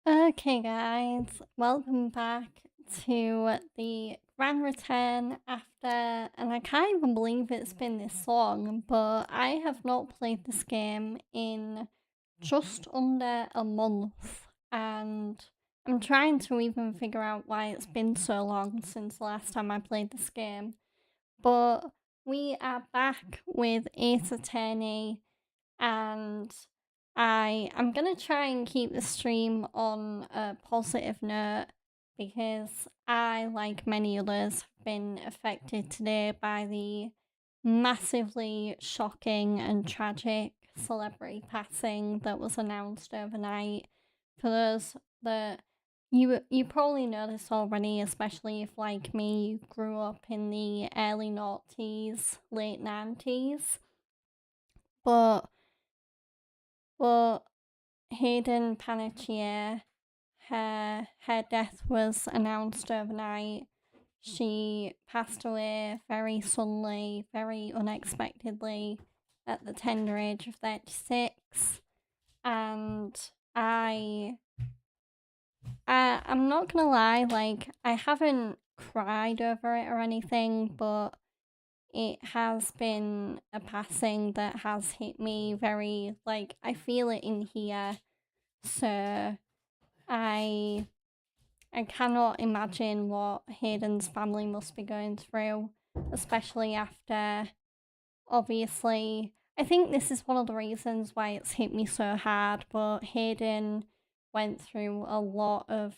Okay, guys, welcome back to the grand return after, and I can't even believe it's been this long, but I have not played this game in just under a month, and I'm trying to even figure out why it's been so long since the last time I played this game. But we are back with Ace Attorney, and I'm gonna try and keep the stream on a positive note because I, like many others, have been affected today by the massively shocking and tragic celebrity passing that was announced overnight. For those that you probably know this already, especially if, like me, you grew up in the early noughties, late 90s. But but Hayden Panettiere, her death was announced overnight. She passed away very suddenly, very unexpectedly at the tender age of 36. And I I'm not gonna lie, like I haven't cried over it or anything, but it has been a passing that has hit me very, like I feel it in here. So I I cannot imagine what Hayden's family must be going through, especially after, obviously, I think this is one of the reasons why it's hit me so hard, but Hayden went through a lot of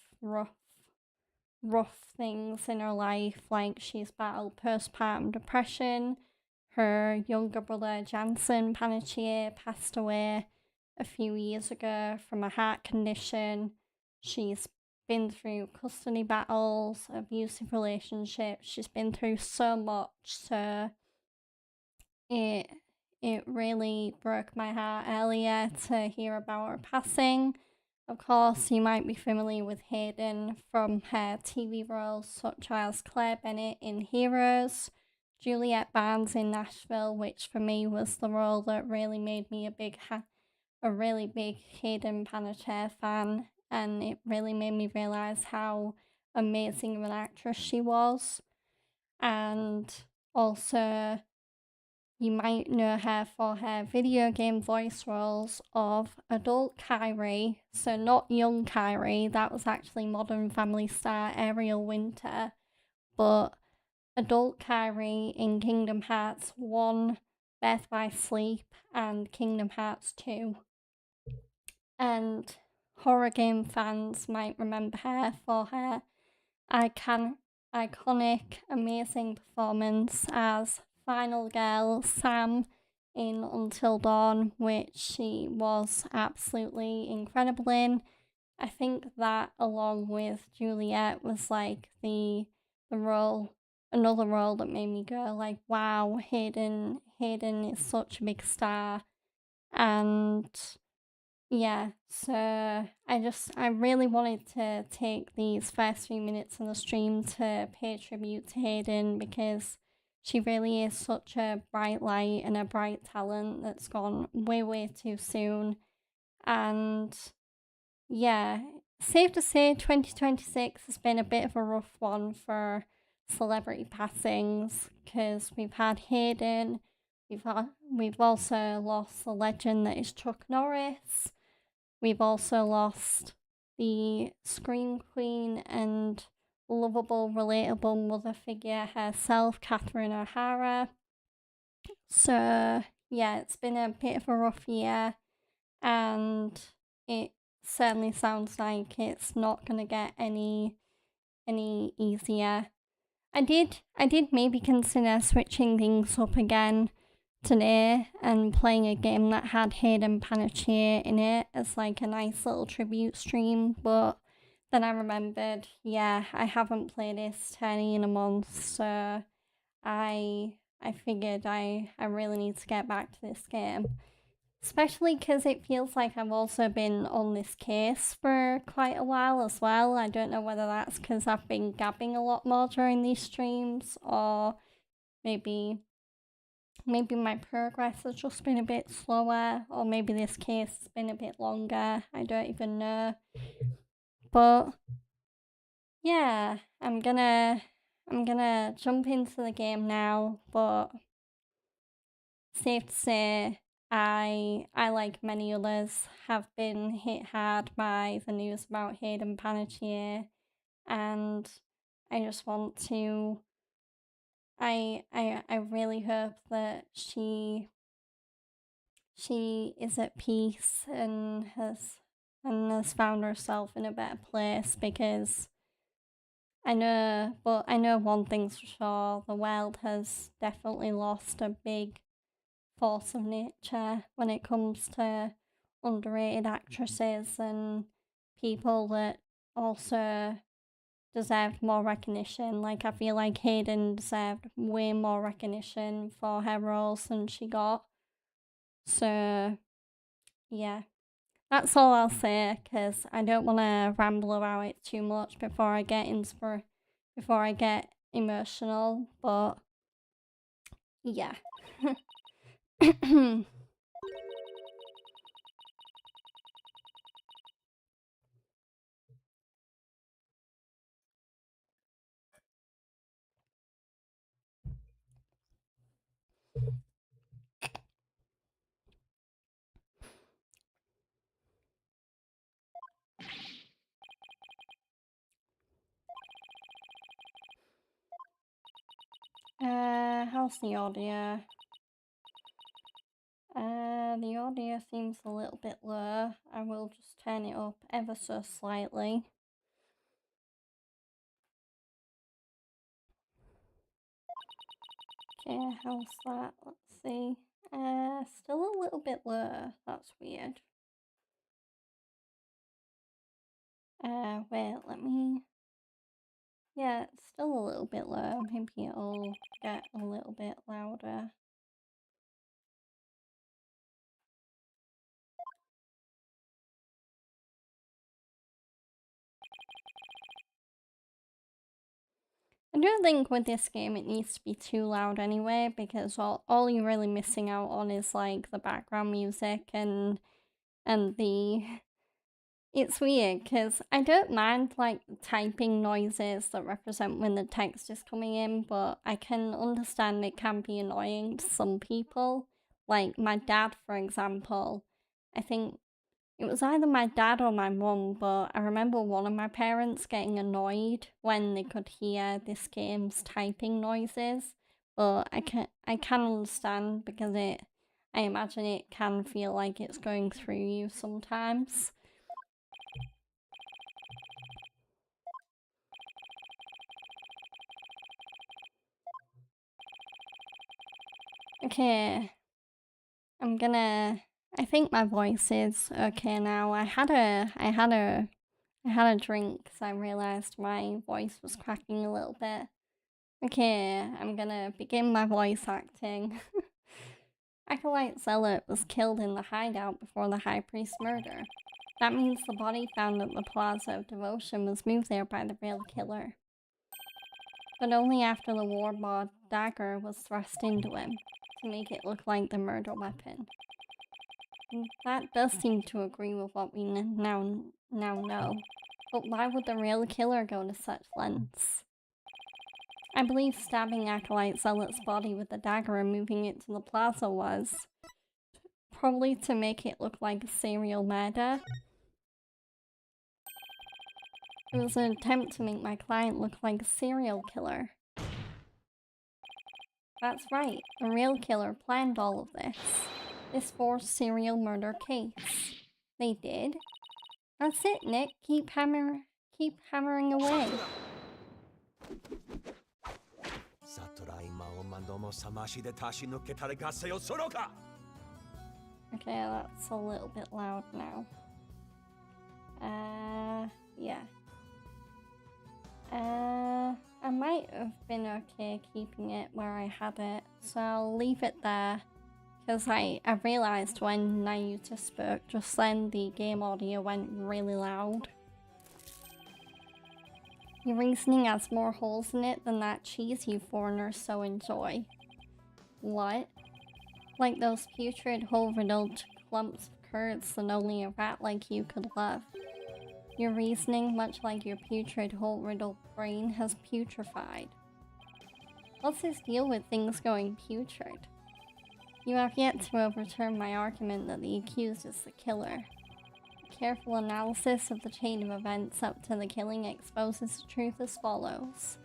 rough things in her life. Like, she's battled postpartum depression. Her younger brother, Jansen Panettiere, passed away a few years ago from a heart condition. She's been through custody battles, abusive relationships. She's been through so much. So it it really broke my heart earlier to hear about her passing. Of course, you might be familiar with Hayden from her TV roles such as Claire Bennett in Heroes, Juliet Barnes in Nashville, which for me was the role that really made me a really big Hayden Panettiere fan, and it really made me realize how amazing of an actress she was. And also, you might know her for her video game voice roles of adult Kyrie, so not young Kyrie, that was actually Modern Family star Ariel Winter, but adult Kyrie in Kingdom Hearts 1, Birth by Sleep, and Kingdom Hearts 2. And horror game fans might remember her for her icon- iconic, amazing performance as Final Girl Sam in Until Dawn, which she was absolutely incredible in. I think that, along with Juliet, was like the role, another role that made me go like, "Wow, Hayden is such a big star," and yeah, so I really wanted to take these first few minutes on the stream to pay tribute to Hayden because she really is such a bright light and a bright talent that's gone way, way too soon. And yeah, safe to say 2026 has been a bit of a rough one for celebrity passings because we've had Hayden, we've also lost the legend that is Chuck Norris. We've also lost the Scream Queen and lovable, relatable mother figure herself, Catherine O'Hara. So, yeah, it's been a bit of a rough year, and it certainly sounds like it's not going to get any easier. I did maybe consider switching things up again today and playing a game that had Hayden Panettiere in it as like a nice little tribute stream, but then I remembered, yeah, I haven't played this tourney in a month, so I figured I really need to get back to this game. Especially because it feels like I've also been on this case for quite a while as well. I don't know whether that's because I've been gabbing a lot more during these streams, or maybe my progress has just been a bit slower, or maybe this case has been a bit longer. I don't even know. But yeah, I'm gonna jump into the game now, but safe to say I like many others have been hit hard by the news about Hayden Panettiere, and I just want to I really hope that she is at peace and has found herself in a better place, because I know one thing's for sure, the world has definitely lost a big force of nature when it comes to underrated actresses and people that also deserved more recognition. Like, I feel like Hayden deserved way more recognition for her roles than she got. So, yeah. That's all I'll say, because I don't want to ramble about it too much before I get emotional, but yeah. How's the audio? The audio seems a little bit low. I will just turn it up ever so slightly. Okay, how's that? Let's see. Still a little bit low. That's weird. Wait, let me... Yeah, it's still a little bit low. Maybe it'll get a little bit louder. I don't think with this game it needs to be too loud anyway, because all you're really missing out on is like the background music and the... It's weird, because I don't mind like typing noises that represent when the text is coming in, but I can understand it can be annoying to some people. Like my dad, for example. I think it was either my dad or my mum, but I remember one of my parents getting annoyed when they could hear this game's typing noises. But I can understand, because I imagine it can feel like it's going through you sometimes. Okay, I think my voice is okay now. I had a drink because I realized my voice was cracking a little bit. Okay, I'm gonna begin my voice acting. Acolyte Zealot was killed in the hideout before the High Priest murder. That means the body found at the Plaza of Devotion was moved there by the real killer. But only after the Warbod dagger was thrust into him, to make it look like the murder weapon. And that does seem to agree with what we now know. But why would the real killer go to such lengths? I believe stabbing Acolyte Zealot's body with the dagger and moving it to the plaza was probably to make it look like a serial murder. It was an attempt to make my client look like a serial killer. That's right, the real killer planned all of this forced serial murder case. They did. That's it, Nick. Keep hammering away. Okay, that's a little bit loud now. Yeah. I might have been okay keeping it where I had it, so I'll leave it there. Because I realised when Nayuta spoke just then, the game audio went really loud. Your reasoning has more holes in it than that cheese you foreigners so enjoy. What? Like those putrid, hole-riddled clumps of curds that only a rat like you could love. Your reasoning, much like your putrid hole-riddled brain, has putrefied. What's his deal with things going putrid? You have yet to overturn my argument that the accused is the killer. A careful analysis of the chain of events up to the killing exposes the truth as follows.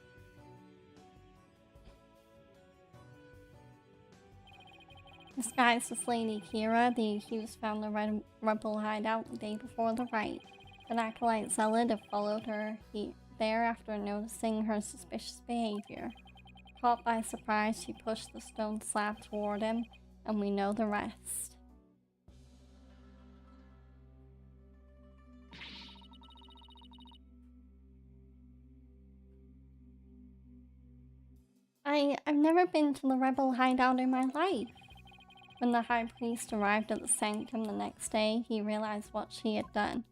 Disguised as Lady Kira, the accused found the rebel hideout the day before the riot. An acolyte zealot have followed her there after noticing her suspicious behavior. Caught by surprise, she pushed the stone slab toward him, and we know the rest. I've never been to the rebel hideout in my life. When the high priest arrived at the sanctum the next day, he realized what she had done.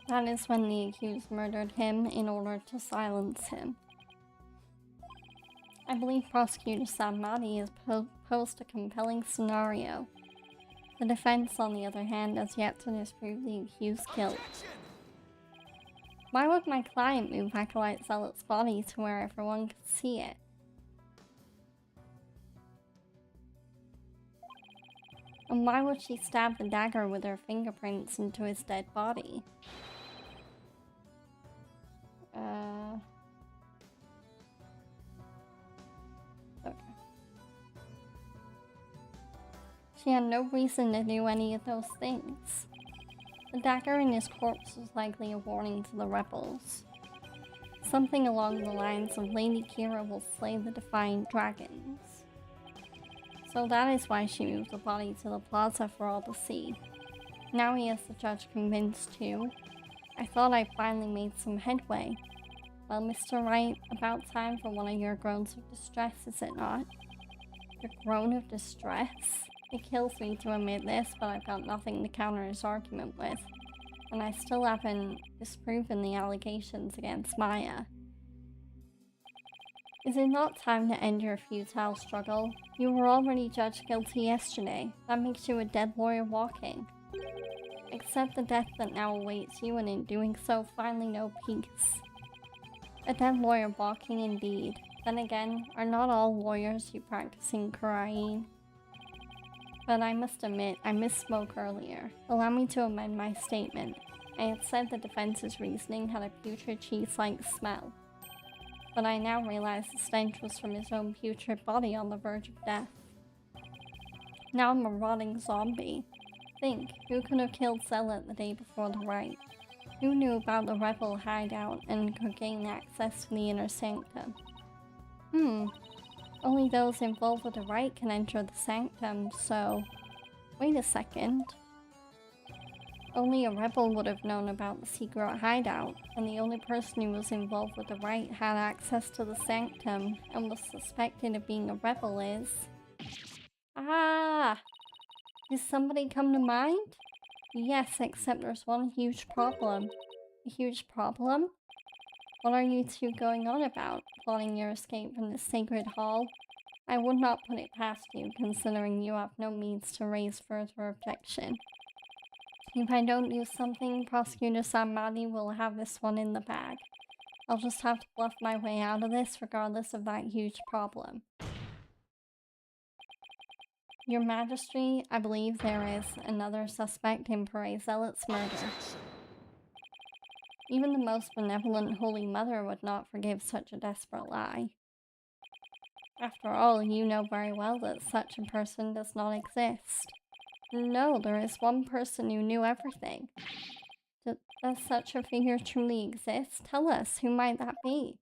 That is when the accused murdered him in order to silence him. I believe Prosecutor Samadi has posed a compelling scenario. The defense, on the other hand, has yet to disprove the accused's guilt. Why would my client move Acolyte Zealot's body to where everyone could see it? And why would she stab the dagger with her fingerprints into his dead body? Okay. She had no reason to do any of those things. The dagger in his corpse was likely a warning to the rebels. Something along the lines of Lady Kira will slay the Defiant Dragons. So that is why she moved the body to the plaza for all to see. Now he has the judge convinced too. I thought I finally made some headway. Well, Mr. Wright, about time for one of your groans of distress, is it not? Your groan of distress? It kills me to admit this, but I've got nothing to counter his argument with. And I still haven't disproven the allegations against Maya. Is it not time to end your futile struggle? You were already judged guilty yesterday. That makes you a dead lawyer walking. Accept the death that now awaits you, and in doing so, finally know peace. A dead lawyer walking indeed. Then again, are not all lawyers who practice in Kurain? But I must admit, I misspoke earlier. Allow me to amend my statement. I had said the defense's reasoning had a putrid cheese-like smell. But I now realize the stench was from his own putrid body on the verge of death. Now I'm a rotting zombie. Think, who could have killed Zealot the day before the riot? Who knew about the rebel hideout and could gain access to the inner sanctum? Only those involved with the riot can enter the sanctum, so... Wait a second. Only a rebel would have known about the secret hideout, and the only person who was involved with the riot had access to the sanctum and was suspected of being a rebel is... Ah! Did somebody come to mind? Yes, except there's one huge problem. A huge problem? What are you two going on about? Plotting your escape from this sacred hall? I would not put it past you, considering you have no means to raise further objection. If I don't do something, Prosecutor Samadi will have this one in the bag. I'll just have to bluff my way out of this, regardless of that huge problem. Your Majesty, I believe there is another suspect in Pere Zealot's murder. Even the most benevolent Holy Mother would not forgive such a desperate lie. After all, you know very well that such a person does not exist. No, there is one person who knew everything. Does such a figure truly exist? Tell us, who might that be?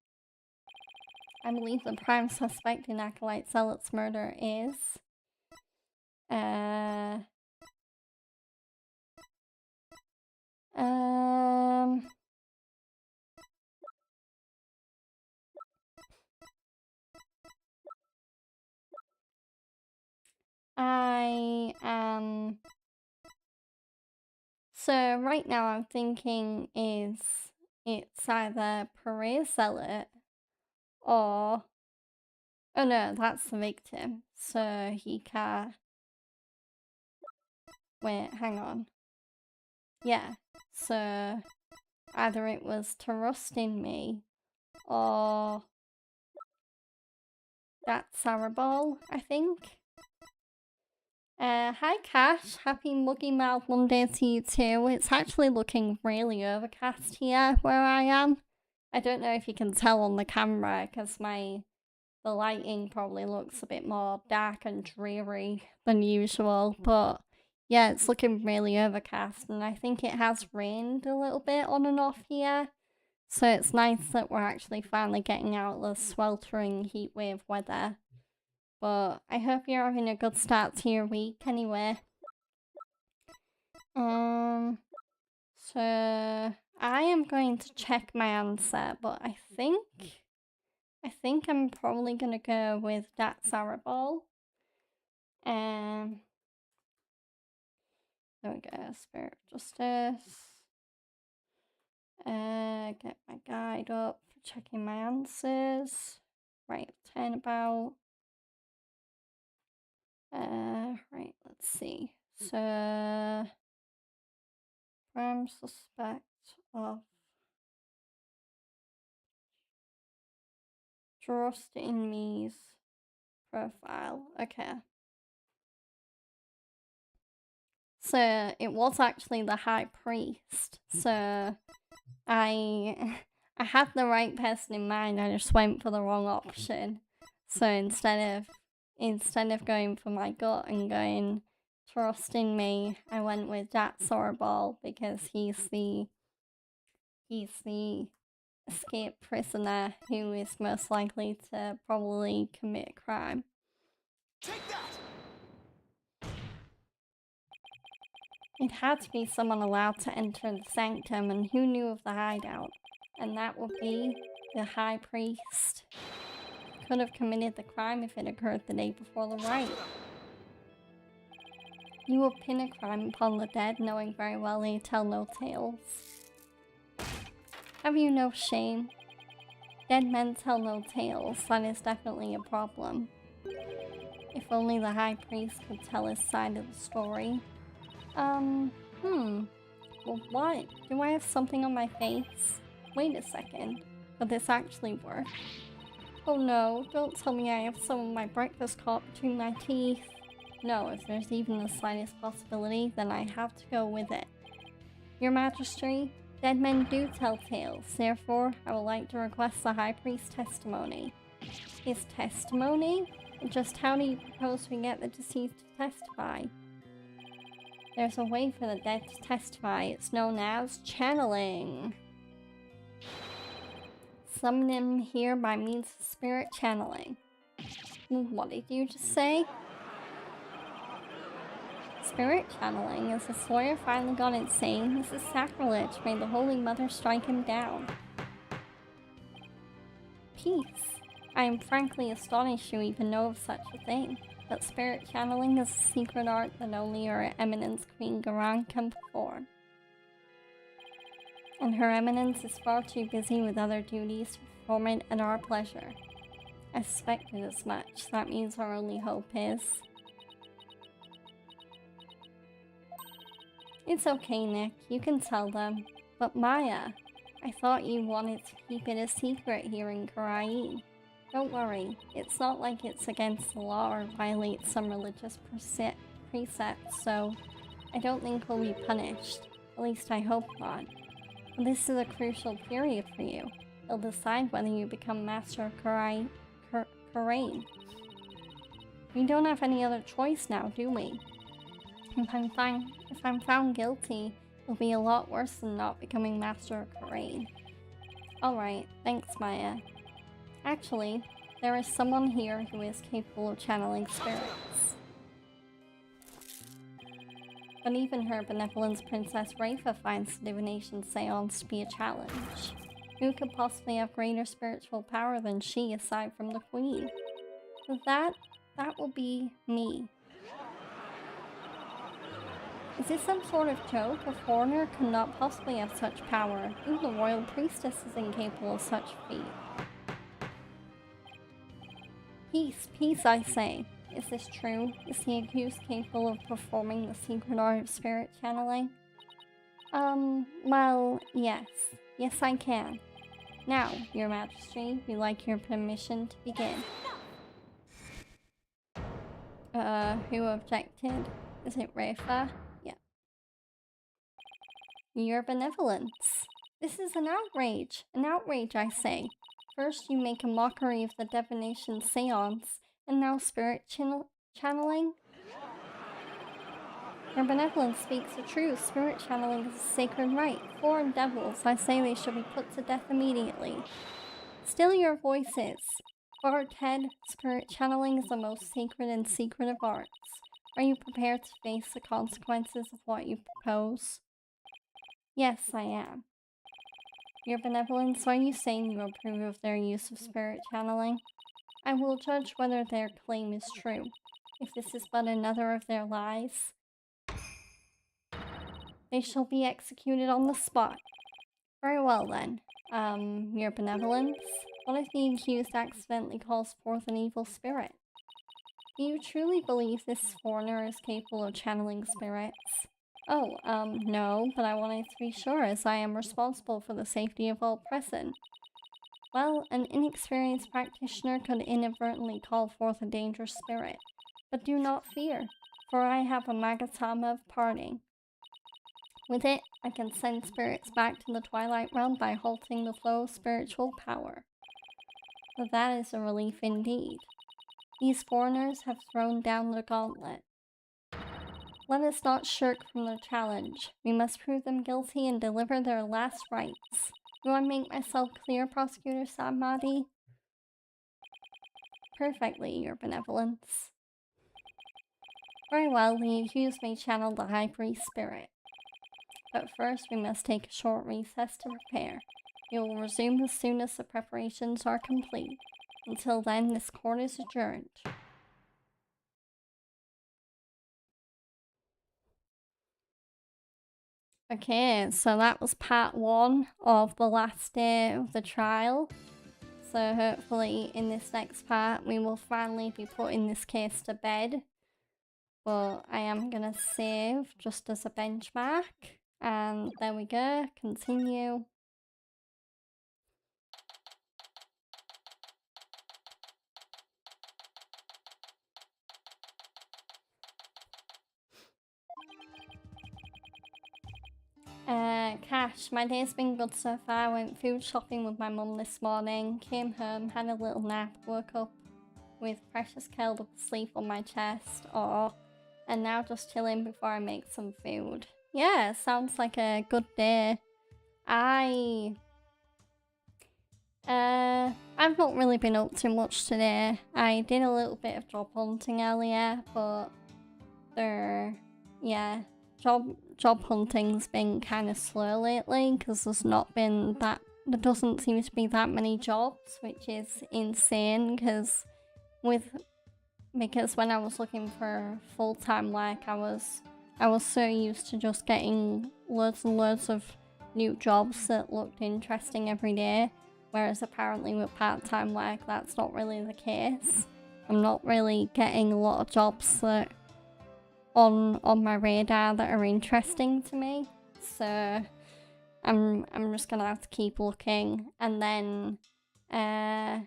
I believe the prime suspect in Acolyte Zealot's murder is... So right now I'm thinking it's either Pere Zealot or... Oh no, that's the victim. So Hika... Wait, hang on. Yeah, so either it was to rust in me or that Saraball, I think. Hi Cash, happy Muggy Mouth Monday to you too. It's actually looking really overcast here where I am. I don't know if you can tell on the camera because the lighting probably looks a bit more dark and dreary than usual, but yeah, it's looking really overcast and I think it has rained a little bit on and off here. So it's nice that we're actually finally getting out of the sweltering heatwave weather. But I hope you're having a good start to your week anyway. So I am going to check my answer, but I think I'm probably gonna go with that Saraball. There we go, Spirit of Justice. Get my guide up for checking my answers. Right, turnabout. Right, let's see. So, prime suspect of Trust in Me's profile. Okay. So, it was actually the High Priest. So, I had the right person in mind, I just went for the wrong option. So instead of going for my gut and going Trust in Me, I went with that Soraball because he's the escaped prisoner who is most likely to probably commit a crime. Take that! It had to be someone allowed to enter the sanctum, and who knew of the hideout? And that would be the High Priest. Could have committed the crime if it occurred the day before the rite. You will pin a crime upon the dead, knowing very well they tell no tales. Have you no shame? Dead men tell no tales, that is definitely a problem. If only the High Priest could tell his side of the story. Well, what? Do I have something on my face? Wait a second. Will this actually work? Oh no, don't tell me I have some of my breakfast caught between my teeth. No, if there's even the slightest possibility, then I have to go with it. Your Majesty, dead men do tell tales, therefore I would like to request the High Priest's testimony. His testimony? Just how do you propose we get the deceased to testify? There's a way for the dead to testify. It's known as channeling. Summon him here by means of spirit channeling. What did you just say? Spirit channeling? Is the Sawyer finally gone insane? This is sacrilege. May the Holy Mother strike him down. Peace. I am frankly astonished you even know of such a thing. But spirit channeling is a secret art that only Her Eminence Queen Garang can perform. And Her Eminence is far too busy with other duties to perform it at our pleasure. I suspected as much. That means our only hope is... It's okay, Nick. You can tell them. But Maya, I thought you wanted to keep it a secret here in Khura'in. Don't worry, it's not like it's against the law or violates some religious precepts, so I don't think we'll be punished. At least I hope not. But this is a crucial period for you. It'll decide whether you become Master of Khura'in. We don't have any other choice now, do we? If I'm found guilty, it'll be a lot worse than not becoming Master of Khura'in. Alright, thanks Maya. Actually, there is someone here who is capable of channeling spirits. But even Her Benevolence Princess Rafa finds the divination seance to be a challenge. Who could possibly have greater spiritual power than she aside from the Queen? That will be me. Is this some sort of joke? A foreigner could not possibly have such power. Even the royal priestess is incapable of such feat. Peace, peace, I say. Is this true? Is the accused capable of performing the secret art of spirit channeling? Well, yes. Yes, I can. Now, Your Majesty, we'd like your permission to begin. Who objected? Is it Rafa? Yeah. Your benevolence. This is an outrage. An outrage, I say. First, you make a mockery of the divination seance, and now spirit channeling? Your benevolence speaks the truth. Spirit channeling is a sacred right. Foreign devils, I say they should be put to death immediately. Still your voices. Bard Head, spirit channeling is the most sacred and secret of arts. Are you prepared to face the consequences of what you propose? Yes, I am. Your benevolence, are you saying you approve of their use of spirit channeling? I will judge whether their claim is true. If this is but another of their lies, they shall be executed on the spot. Very well then. Your benevolence? What if the accused accidentally calls forth an evil spirit? Do you truly believe this foreigner is capable of channeling spirits? Oh, no, but I wanted to be sure as I am responsible for the safety of all present. Well, an inexperienced practitioner could inadvertently call forth a dangerous spirit. But do not fear, for I have a Magatama of parting. With it, I can send spirits back to the Twilight Realm by halting the flow of spiritual power. But that is a relief indeed. These foreigners have thrown down the gauntlet. Let us not shirk from the challenge. We must prove them guilty and deliver their last rites. Do I make myself clear, Prosecutor Samadi? Perfectly, Your Benevolence. Very well, the accused may channel the High Priest spirit. But first, we must take a short recess to prepare. We will resume as soon as the preparations are complete. Until then, this court is adjourned. Okay, so that was part 1 of the last day of the trial. So hopefully in this next part we will finally be putting this case to bed. But I am gonna save just as a benchmark. And there we go, continue. Cash, my day's been good so far. I went food shopping with my mum this morning, came home, had a little nap, woke up with Precious curled up asleep on my chest, and now just chilling before I make some food. Yeah, sounds like a good day. I've not really been up to much today. I did a little bit of job hunting earlier, but job hunting's been kind of slow lately because there doesn't seem to be that many jobs, which is insane because when I was looking for full-time work, I was so used to just getting loads and loads of new jobs that looked interesting every day, whereas apparently with part-time work that's not really the case. I'm not really getting a lot of jobs that on my radar that are interesting to me, so I'm just gonna have to keep looking. And then I've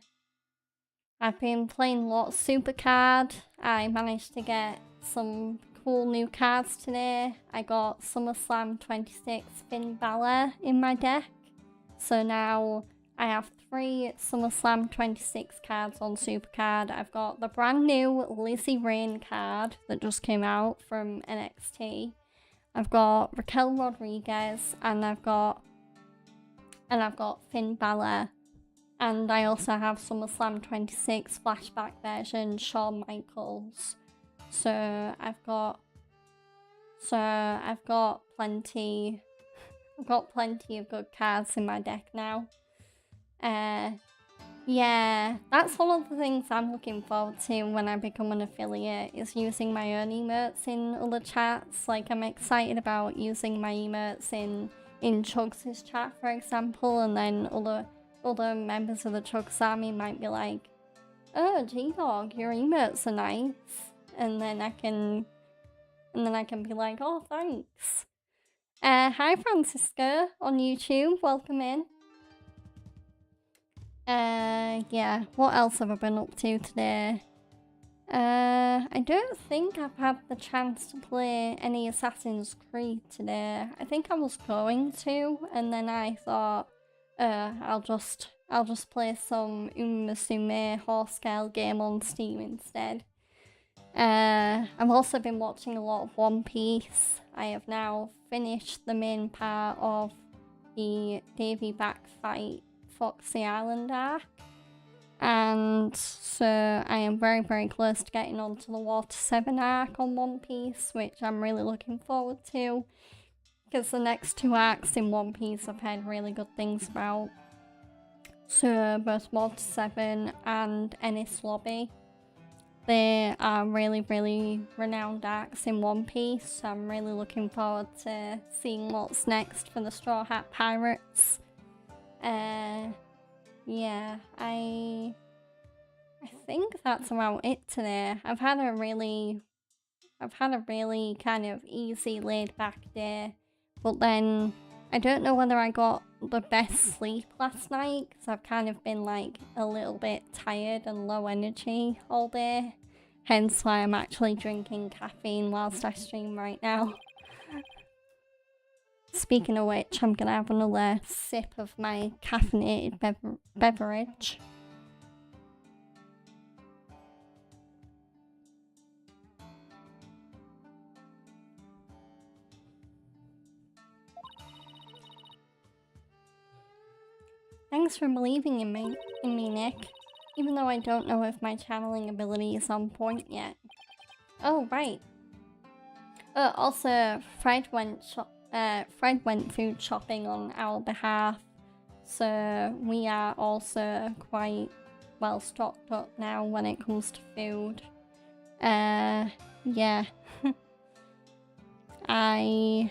been playing a lot of Supercard. I managed to get some cool new cards today. I got SummerSlam 26 Finn Balor in my deck, so now I have 3 SummerSlam 26 cards on Supercard. I've got the brand new Lizzie Rain card that just came out from NXT. I've got Raquel Rodriguez, and I've got Finn Balor. And I also have SummerSlam 26 flashback version Shawn Michaels. So I've got plenty of good cards in my deck now. Yeah, that's one of the things I'm looking forward to when I become an affiliate, is using my own emotes in other chats. Like, I'm excited about using my emotes in Chugs' chat, for example, and then other members of the Chugs army might be like, Oh, G-Dog, your emotes are nice. And then I can be like, oh, thanks. Hi Francisco on YouTube, welcome in. Yeah, what else have I been up to today? I don't think I've had the chance to play any Assassin's Creed today. I think I was going to, and then I thought, I'll just play some Uma Musume horse scale game on Steam instead. I've also been watching a lot of One Piece. I have now finished the main part of the Davy Back fight Foxy Island arc. And so I am very, very close to getting onto the Water 7 arc on One Piece, which I'm really looking forward to. Because the next 2 arcs in One Piece I've heard really good things about. So both Water 7 and Enies Lobby. They are really, really renowned arcs in One Piece, so I'm really looking forward to seeing what's next for the Straw Hat Pirates. Yeah, I think that's about it today. I've had a really kind of easy, laid back day, but then I don't know whether I got the best sleep last night because I've kind of been like a little bit tired and low energy all day. Hence why I'm actually drinking caffeine whilst I stream right now. Speaking of which, I'm gonna have another sip of my caffeinated beverage. Thanks for believing in me, Nick. Even though I don't know if my channeling ability is on point yet. Oh, right. Also, Fred went food shopping on our behalf, so we are also quite well stocked up now when it comes to food. Yeah. I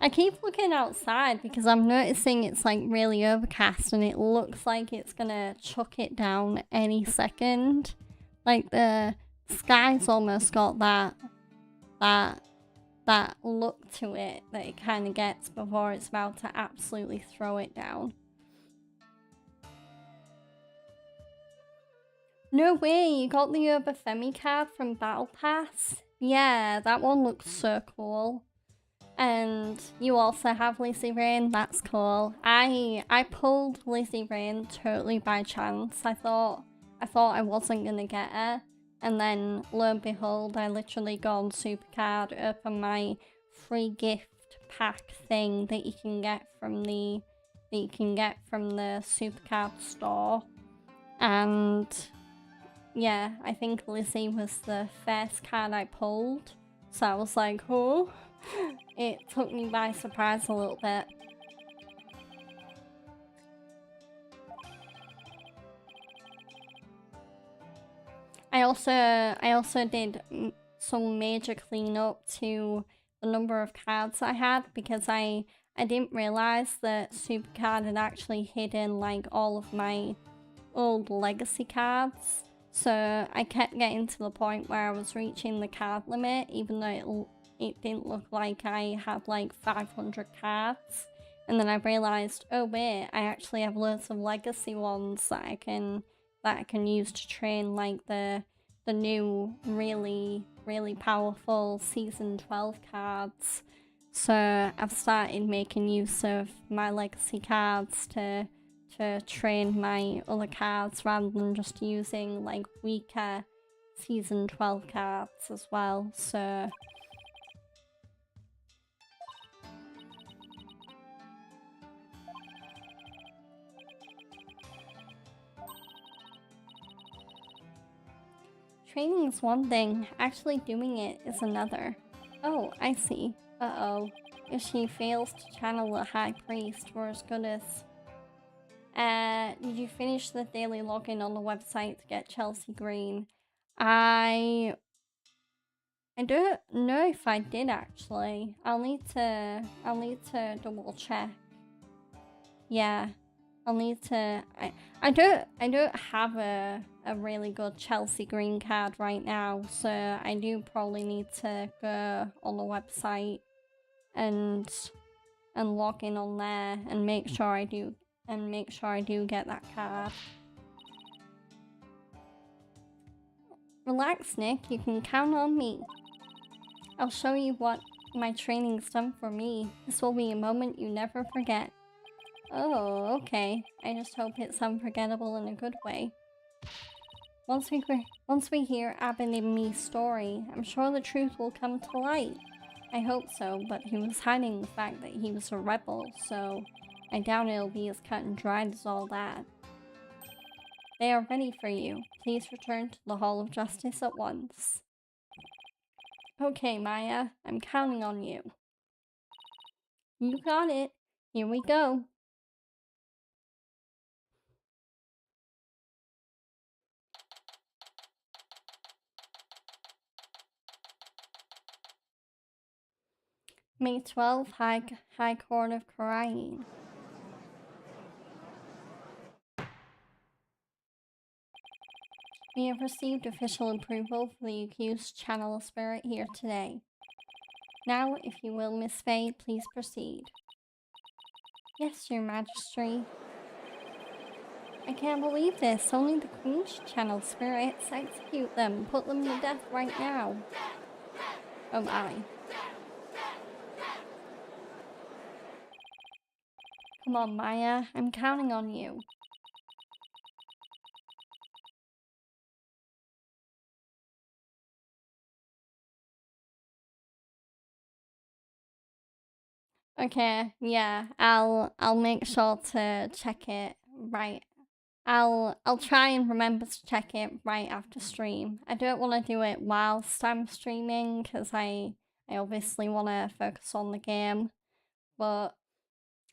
keep looking outside because I'm noticing it's like really overcast and it looks like it's gonna chuck it down any second. Like the sky's almost got that look to it that it kind of gets before it's about to absolutely throw it down. No way, you got the Obafemi card from Battle Pass? Yeah, that one looks so cool. And you also have Lizzie Rain, that's cool. I pulled Lizzie Rain totally by chance. I thought I wasn't gonna get her. And then lo and behold, I literally go on Supercard, open my free gift pack thing that you can get from the Supercard store. And yeah, I think Lizzie was the first card I pulled. So I was like, oh. It took me by surprise a little bit. I also did some major cleanup to the number of cards I had because I didn't realize that Supercard had actually hidden like all of my old legacy cards. So I kept getting to the point where I was reaching the card limit even though it didn't look like I had like 500 cards. And then I realized, oh wait, I actually have loads of legacy ones that I can use to train like the new really powerful season 12 cards. So I've started making use of my legacy cards to train my other cards rather than just using like weaker season 12 cards as well. So training is one thing, actually doing it is another. Oh, I see. Uh-oh. If she fails to channel the High Priest, we're as good as... did you finish the daily login on the website to get Chelsea Green? I don't know if I did actually. I'll need to double check. Yeah. I'll need to. I don't have a really good Chelsea Green card right now, so I do probably need to go on the website and log in on there and make sure I do get that card. Relax, Nick. You can count on me. I'll show you what my training's done for me. This will be a moment you never forget. Oh, okay. I just hope it's unforgettable in a good way. Once we hear Abbott and me's story, I'm sure the truth will come to light. I hope so, but he was hiding the fact that he was a rebel, so I doubt it'll be as cut and dried as all that. They are ready for you. Please return to the Hall of Justice at once. Okay, Maya, I'm counting on you. You got it. Here we go. May 12th, High Court of Khura'in. We have received official approval for the accused channel spirit here today. Now, if you will, Miss Faye, please proceed. Yes, Your Majesty. I can't believe this. Only the Queen's channel spirits. Execute them. Put them to death right now. Oh my. Come on, Maya. I'm counting on you. Okay, yeah. I'll make sure to check it right. I'll try and remember to check it right after stream. I don't want to do it whilst I'm streaming because I obviously want to focus on the game, but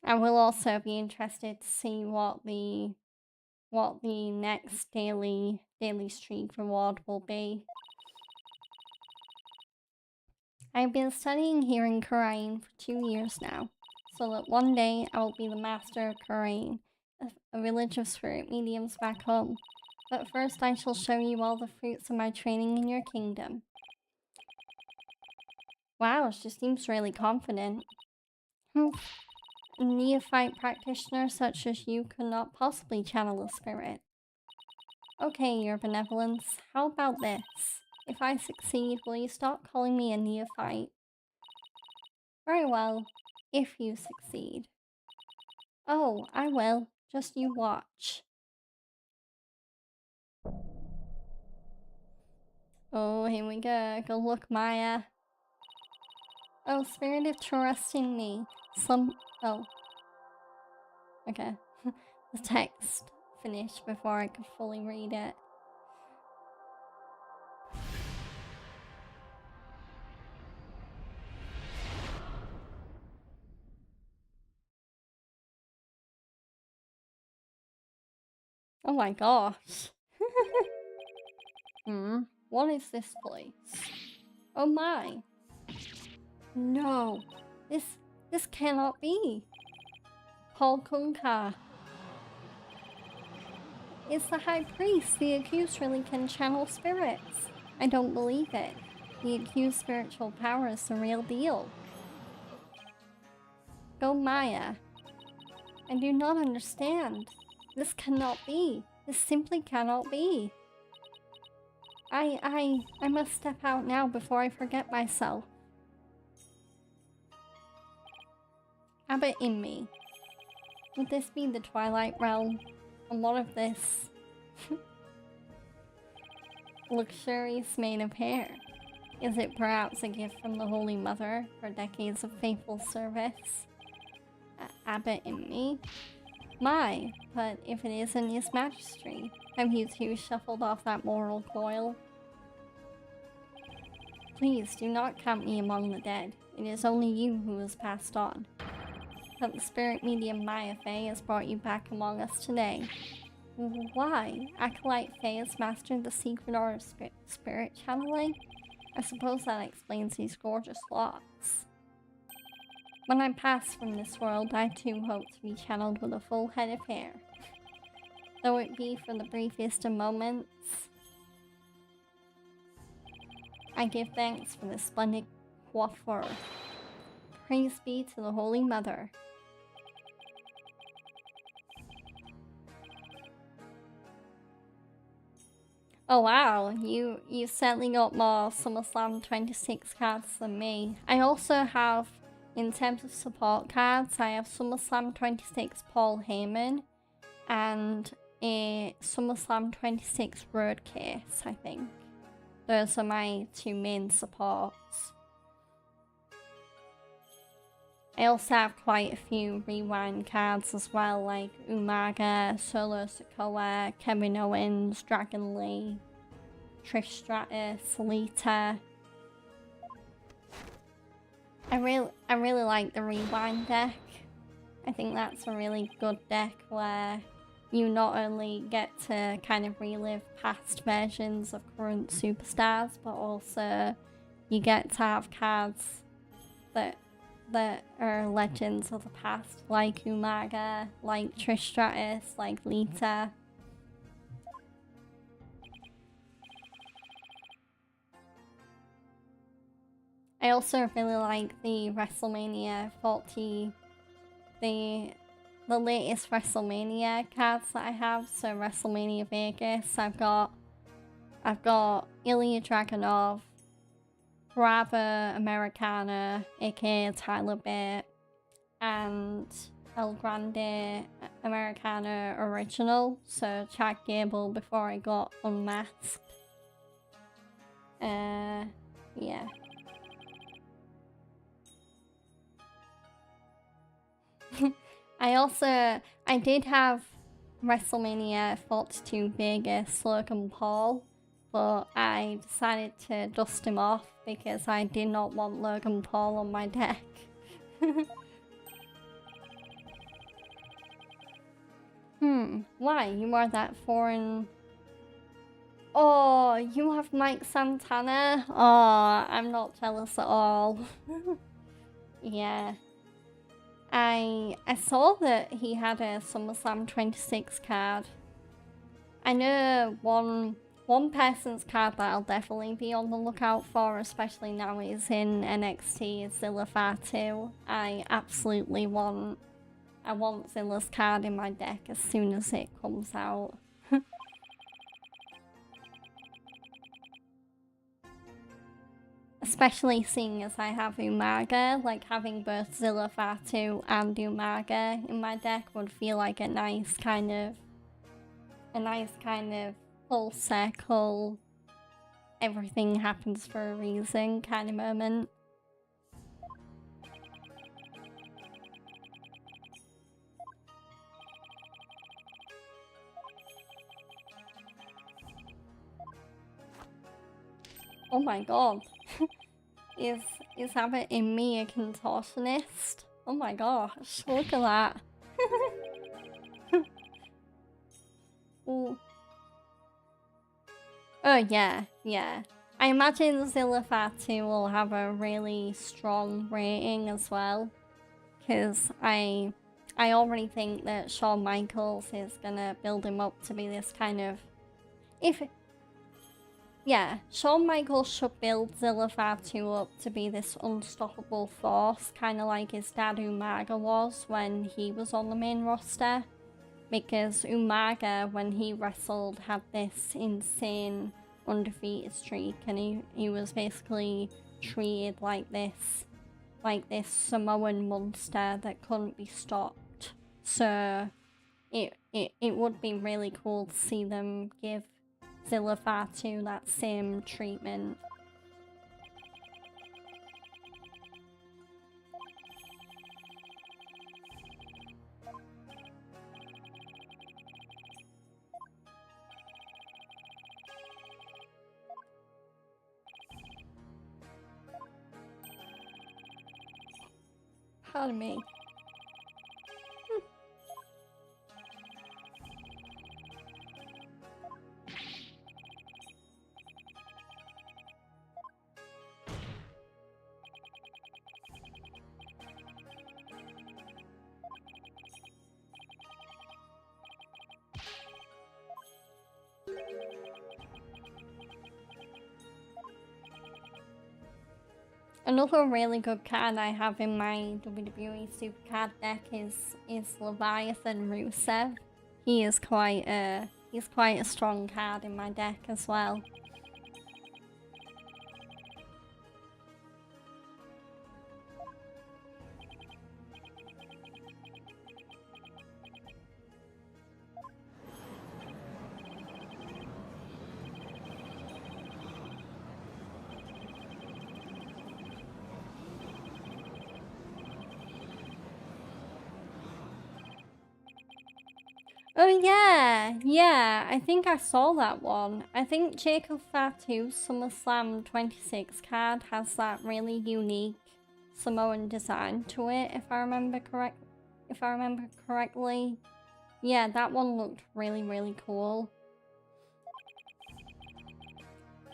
I will also be interested to see what the next daily streak reward will be. I've been studying here in Khura'in for 2 years now, so that one day I will be the master of Khura'in, a village of spirit mediums back home. But first I shall show you all the fruits of my training in your kingdom. Wow, she seems really confident. A neophyte practitioner such as you could not possibly channel a spirit. Okay, Your Benevolence, how about this? If I succeed, will you stop calling me a neophyte? Very well, if you succeed. Oh, I will. Just you watch. Oh, here we go. Good luck, Maya. Oh, spirit of trust in me. Oh. Okay. The text finished before I could fully read it. Oh my gosh. What is this place? Oh my. No. This cannot be. Paul Kunkka. It's the High Priest. The accused really can channel spirits. I don't believe it. The accused spiritual power is the real deal. Go Maya. I do not understand. This cannot be. This simply cannot be. I must step out now before I forget myself. Abbott in me. Would this be the Twilight Realm? A lot of this luxurious mane of hair. Is it perhaps a gift from the Holy Mother for decades of faithful service? Abbott in me? My, but if it isn't His Majesty, have you two shuffled off that moral coil? Please do not count me among the dead. It is only you who has passed on. But the spirit medium Maya Faye has brought you back among us today. Why? Acolyte Faye has mastered the secret art of spirit channeling? I suppose that explains these gorgeous locks. When I pass from this world, I too hope to be channeled with a full head of hair. Though it be for the briefest of moments, I give thanks for the splendid coiffure. Praise be to the Holy Mother. Oh wow, you certainly got more SummerSlam 26 cards than me. I also have, in terms of support cards, I have SummerSlam 26 Paul Heyman and a SummerSlam 26 Road Case, I think. Those are my two main supports. I also have quite a few rewind cards as well, like Umaga, Solo Sikoa, Kevin Owens, Dragon Lee, Trish Stratus, Lita. I really like the rewind deck. I think that's a really good deck where you not only get to kind of relive past versions of current superstars, but also you get to have cards that are legends of the past, like Umaga, like Trish Stratus, like Lita. I also really like the WrestleMania 40, the latest WrestleMania cards that I have. So WrestleMania Vegas, I've got Ilya Dragunov, Bravo Americana, aka Tyler Bate, and El Grande Americana Original, so Chad Gable before I got unmasked. Yeah. I did have WrestleMania 42 Vegas Logan Paul, but I decided to dust him off because I did not want Logan Paul on my deck. Why? You are that foreign... Oh, you have Mike Santana? Oh, I'm not jealous at all. Yeah. I saw that he had a SummerSlam 26 card. I know one person's card that I'll definitely be on the lookout for, especially now he's in NXT, is Zilla Fatu. I want Zilla's card in my deck as soon as it comes out. Especially seeing as I have Umaga, like having both Zilla Fatu and Umaga in my deck would feel like a nice kind of full circle, everything happens for a reason kind of moment. Oh my god. Is Abbott in me a contortionist? Oh my gosh, look at that. Ooh. Oh yeah. I imagine Zilla Fatu will have a really strong rating as well, because I already think that Shawn Michaels is gonna build him up to be this kind of... Yeah, Shawn Michaels should build Zilla Fatu up to be this unstoppable force, kind of like his dad Umaga was when he was on the main roster. Because Umaga, when he wrestled, had this insane undefeated streak, and he was basically treated like this Samoan monster that couldn't be stopped. So it would be really cool to see them give Zilla Fatu that same treatment. Pardon me. Another really good card I have in my WWE Supercard deck is Leviathan Rusev. He's quite a strong card in my deck as well. Oh yeah, I think I saw that one. I think Jacob Fatu's SummerSlam 26 card has that really unique Samoan design to it, if I remember correctly. Yeah, that one looked really cool.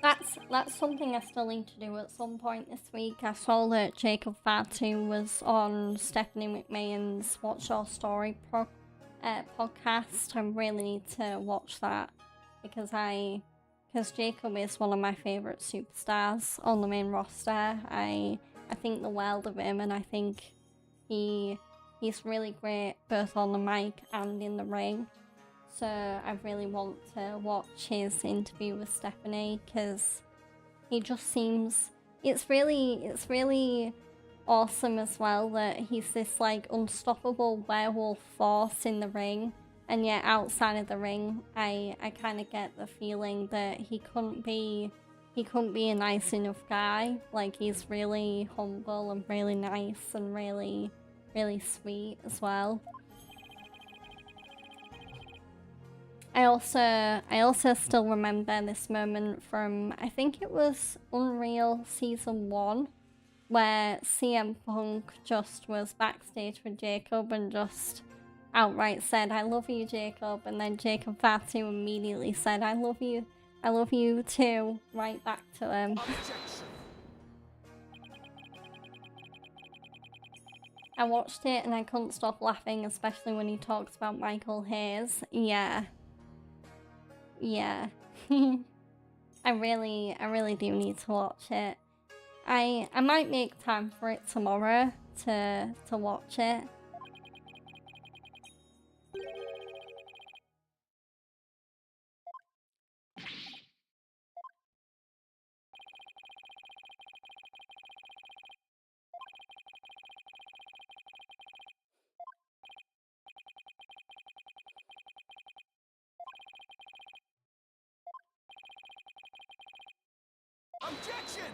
That's something I still need to do at some point this week. I saw that Jacob Fatu was on Stephanie McMahon's Watch Your Story podcast. I really need to watch that because Jacob is one of my favorite superstars on the main roster. I think the world of him, and I think he's really great both on the mic and in the ring. So I really want to watch his interview with Stephanie because he just seems it's really awesome as well that he's this like unstoppable werewolf force in the ring, and yet outside of the ring I kind of get the feeling that he couldn't be a nice enough guy. Like, he's really humble and really nice and really sweet as well. I also still remember this moment from, I think it was Unreal Season 1, where CM Punk just was backstage with Jacob and just outright said, "I love you, Jacob," and then Jacob Fatu immediately said, I love you too," right back to him. I watched it and I couldn't stop laughing, especially when he talks about Michael Hayes. Yeah. I really do need to watch it. I might make time for it tomorrow to watch it. Objection!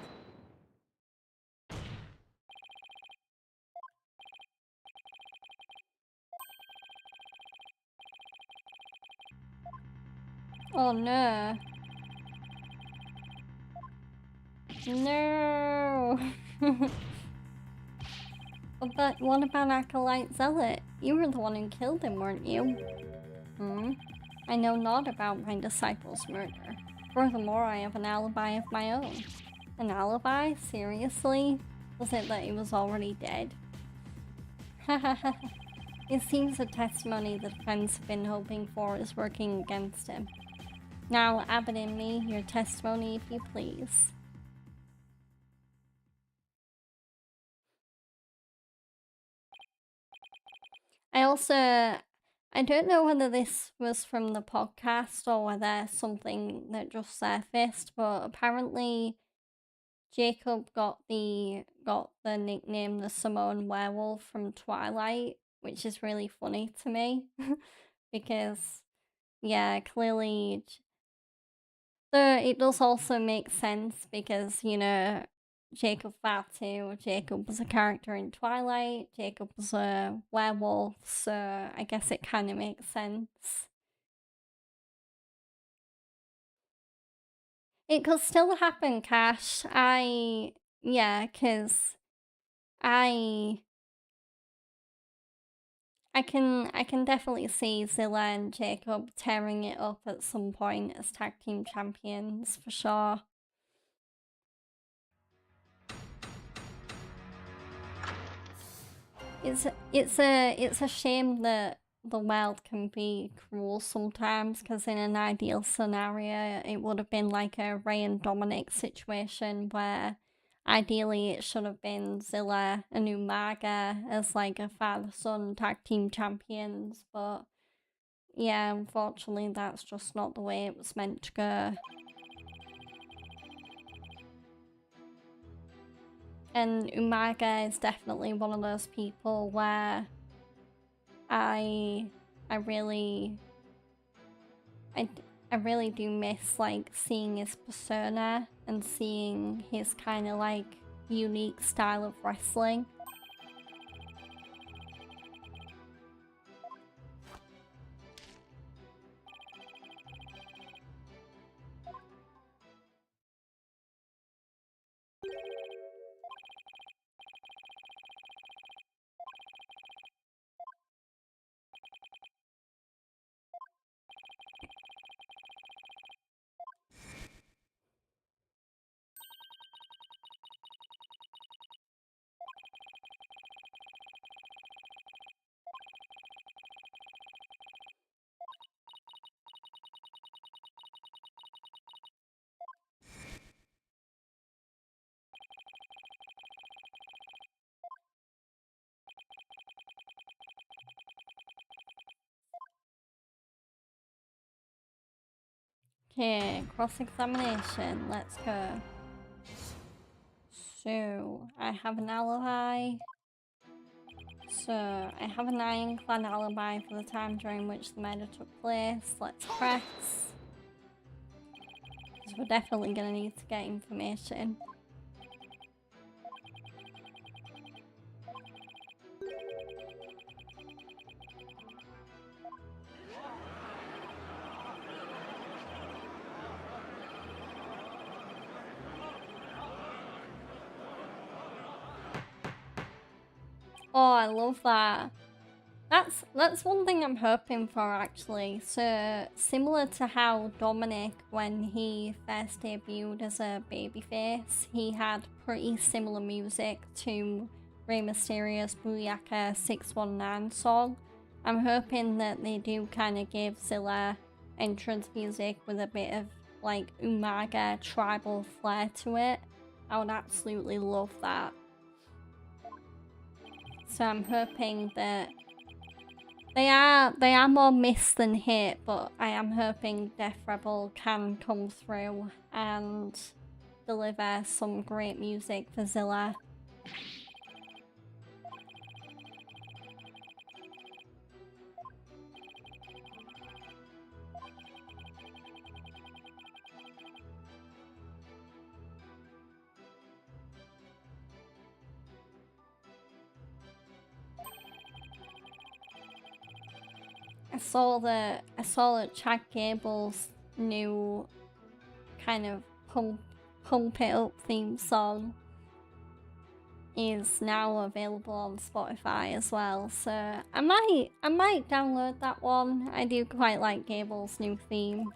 Oh no. No. But what about Acolyte Zealot? You were the one who killed him, weren't you? I know not about my disciple's murder. Furthermore, I have an alibi of my own. An alibi? Seriously? Was it that he was already dead? Hahaha. It seems the testimony the defense have been hoping for is working against him. Now, Abbott and me, your testimony if you please. I don't know whether this was from the podcast or whether something that just surfaced, but apparently Jacob got the nickname the Samoan Werewolf from Twilight, which is really funny to me because yeah, clearly it does also make sense because, you know, Jacob Fatu, Jacob was a character in Twilight, Jacob was a werewolf, so I guess it kind of makes sense. It could still happen, Cash. Because I I can definitely see Zilla and Jacob tearing it up at some point as tag team champions for sure. It's a shame that the world can be cruel sometimes, because in an ideal scenario it would have been like a Ray and Dominic situation where Ideally, it should have been Zilla and Umaga as like a father-son tag team champions, but yeah, unfortunately, that's just not the way it was meant to go. And Umaga is definitely one of those people where I really do miss like seeing his persona and seeing his kind of like unique style of wrestling. Okay, cross-examination, let's go. So, I have an alibi. So, I have an ironclad alibi for the time during which the murder took place. Let's press. Because we're definitely gonna need to get information. Oh, I love that. That's one thing I'm hoping for actually. So similar to how Dominic, when he first debuted as a babyface, he had pretty similar music to Rey Mysterio's Booyaka 619 song. I'm hoping that they do kind of give Zilla entrance music with a bit of like Umaga tribal flair to it. I would absolutely love that. So I'm hoping that they are more miss than hit, but I am hoping Death Rebel can come through and deliver some great music for Zilla. I saw that Chad Gable's new kind of pump it up theme song is now available on Spotify as well, so I might download that one. I do quite like Gable's new theme.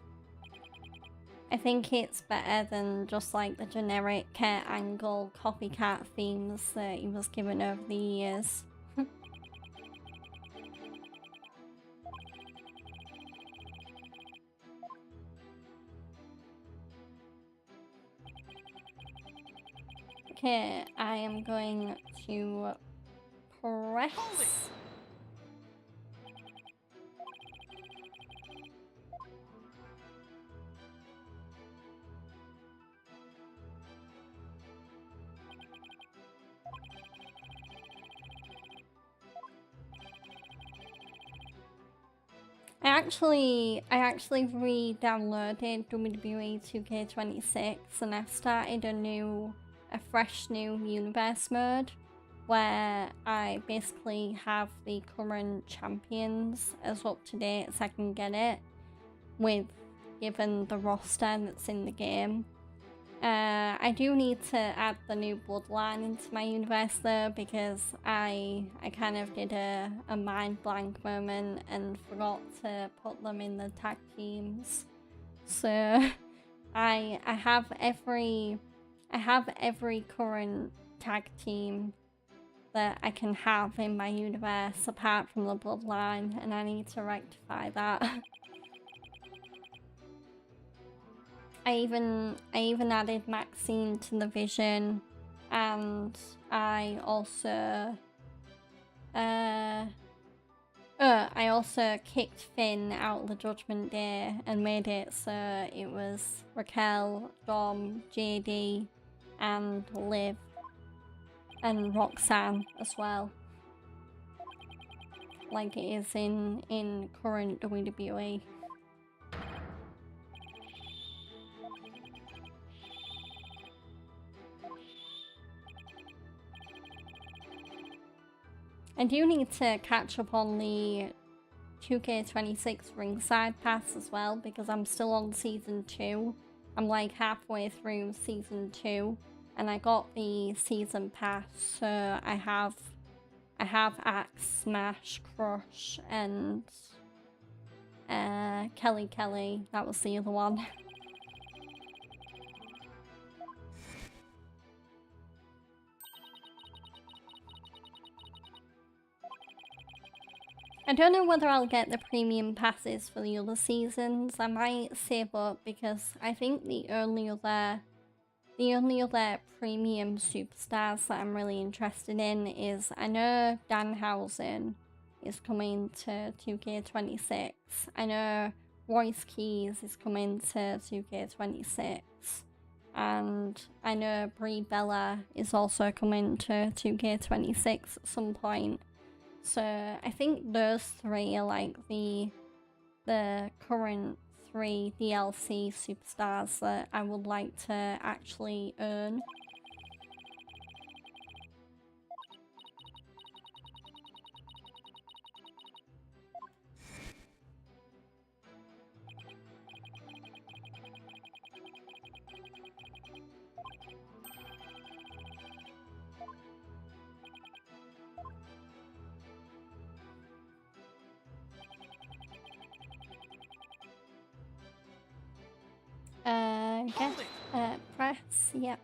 I think it's better than just like the generic Kurt Angle copycat themes that he was given over the years. Okay, I am going to press. I actually re-downloaded WWE 2K26 and I've started a fresh new universe mode where I basically have the current champions as up to date as I can get it with given the roster that's in the game. I do need to add the new bloodline into my universe though, because I kind of did a mind blank moment and forgot to put them in the tag teams. So I have every current tag team that I can have in my universe apart from the bloodline, and I need to rectify that. I even added Maxine to the Vision and I also kicked Finn out of the Judgment Day and made it so it was Raquel, Dom, JD, and Liv, and Roxanne as well, like it is in current WWE. I do need to catch up on the 2K26 ringside pass as well, because I'm still on season 2. I'm like halfway through season 2, and I got the season pass, so I have Axe, Smash, Crush, and Kelly. That was the other one. I don't know whether I'll get the premium passes for the other seasons. I might save up, because I think the only other premium superstars that I'm really interested in is, I know Danhausen is coming to 2K26. I know Royce Keys is coming to 2K26. And I know Brie Bella is also coming to 2K26 at some point. So I think those 3 are like the current 3 DLC superstars that I would like to actually earn. Get press, yep.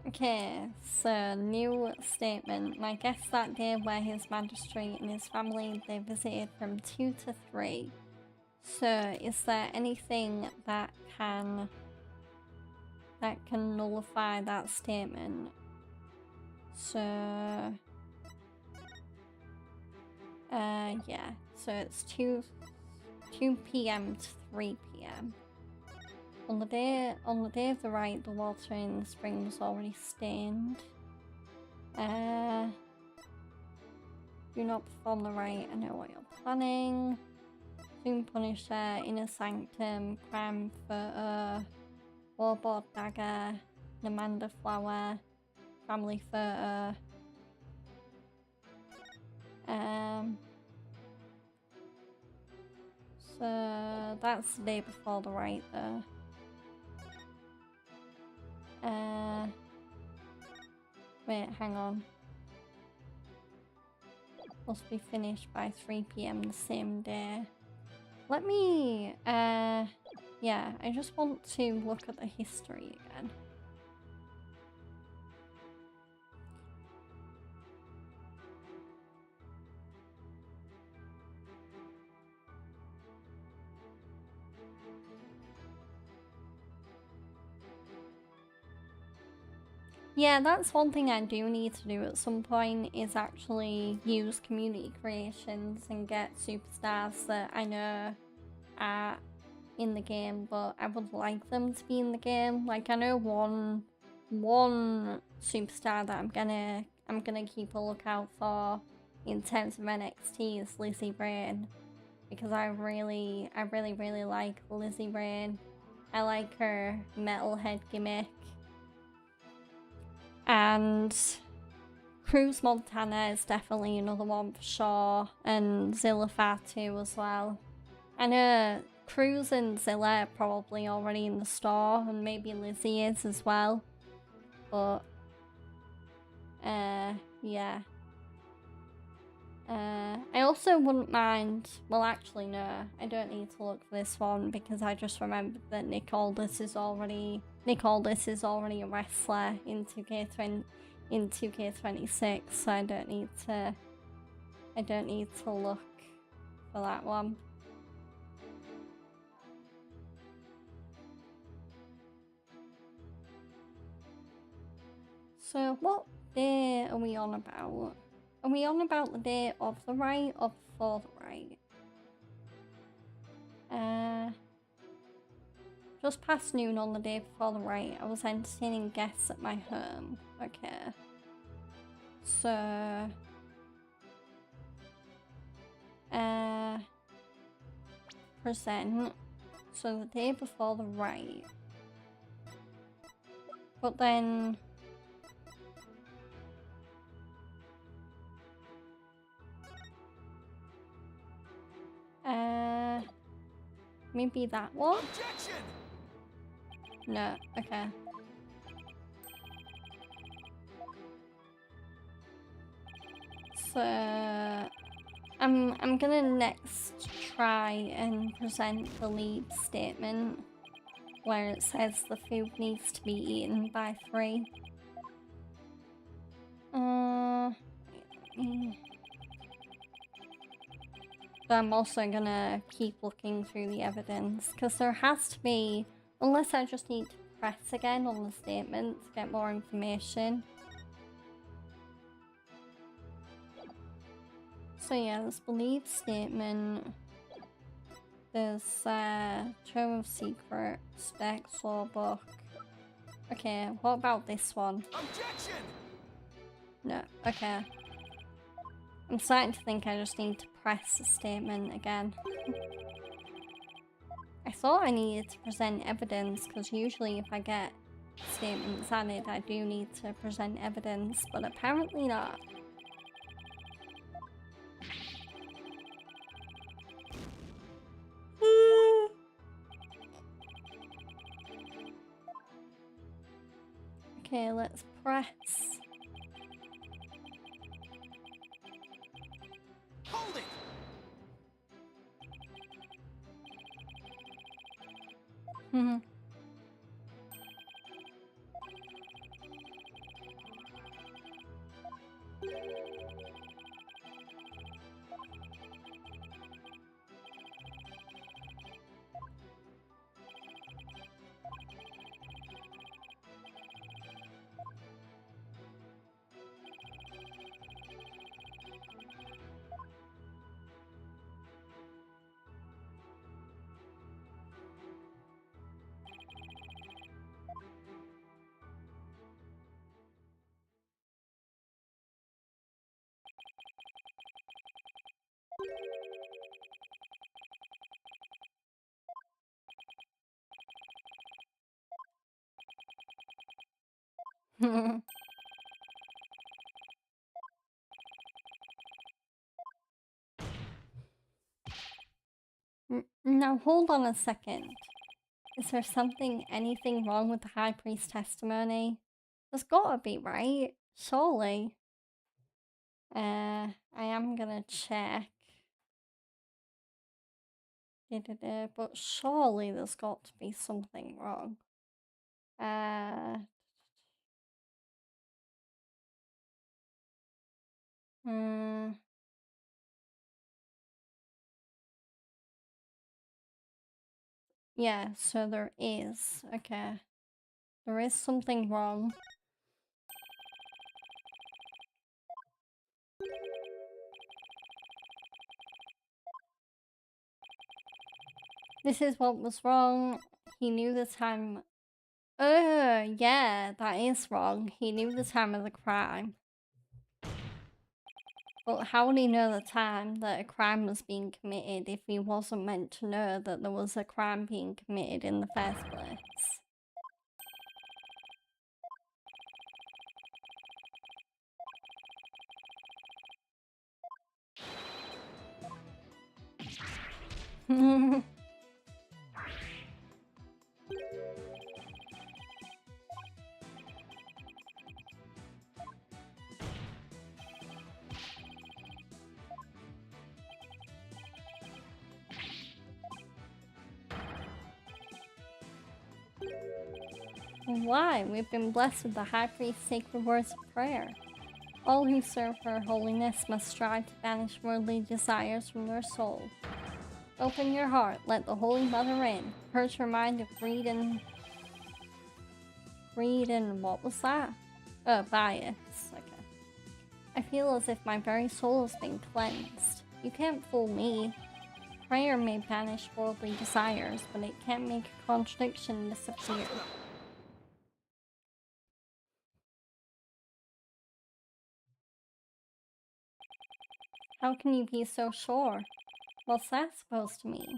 Okay, so new statement. My guests that day were his magistrate and his family. They visited from 2 to 3. So is there anything that can nullify that statement? So yeah, so it's 2 p.m. to 3 p.m. On the day of the rite, the water in the spring was already stained. Do not perform the rite. I know what you're planning. Soon Punisher, Inner Sanctum, Crime Photo, Warboard Dagger, Namanda Flower, Family Photo. So that's the day before the rite though. Wait, hang on. Must be finished by 3 p.m. the same day. Let me, yeah, I just want to look at the history again. Yeah, that's one thing I do need to do at some point, is actually use community creations and get superstars that I know are in the game, but I would like them to be in the game. Like, I know one superstar that I'm gonna keep a lookout for in terms of NXT is Lizzie Brain. because I really like Lizzie Rain. I like her metalhead gimmick. And Cruz Montana is definitely another one for sure, and Zilla Fatu as well. I know Cruz and Zilla are probably already in the store, and maybe Lizzie is as well. But, yeah. I also wouldn't mind, well actually no, I don't need to look for this one because I just remembered that Nick Aldis is already a wrestler in 2K26, so I don't need to look for that one. So what day are we on about? Are we on about the day of the right or before the right? Just past noon on the day before the right, I was entertaining guests at my home. Okay. So... present. So the day before the right. But then... maybe that one? Objection! No, okay. So... I'm gonna next try and present the lead statement where it says the food needs to be eaten by 3. But I'm also gonna keep looking through the evidence because there has to be, unless I just need to press again on the statement to get more information. So yeah, there's belief statement, there's Tome of Secrets, Dex Law Book. Okay, what about this one? Objection! No, okay. I'm starting to think I just need to press the statement again. I thought I needed to present evidence because usually if I get statements added I do need to present evidence, but apparently not. Okay, let's press. Hold it. Now hold on a second. Is there anything wrong with the High Priest testimony? There's gotta be, right? Surely. I am gonna check. But surely there's got to be something wrong. Yeah, so there is. Okay. There is something wrong. This is what was wrong. He knew the time. Yeah, that is wrong. He knew the time of the crime. But how would he know the time that a crime was being committed if he wasn't meant to know that there was a crime being committed in the first place? Why? We've been blessed with the High Priest's sacred words of prayer. All who serve her holiness must strive to banish worldly desires from their soul. Open your heart, let the Holy Mother in. Purge her mind of greed and what was that? Bias. Okay. I feel as if my very soul has been cleansed. You can't fool me. Prayer may banish worldly desires, but it can't make a contradiction disappear. How can you be so sure? What's that supposed to mean?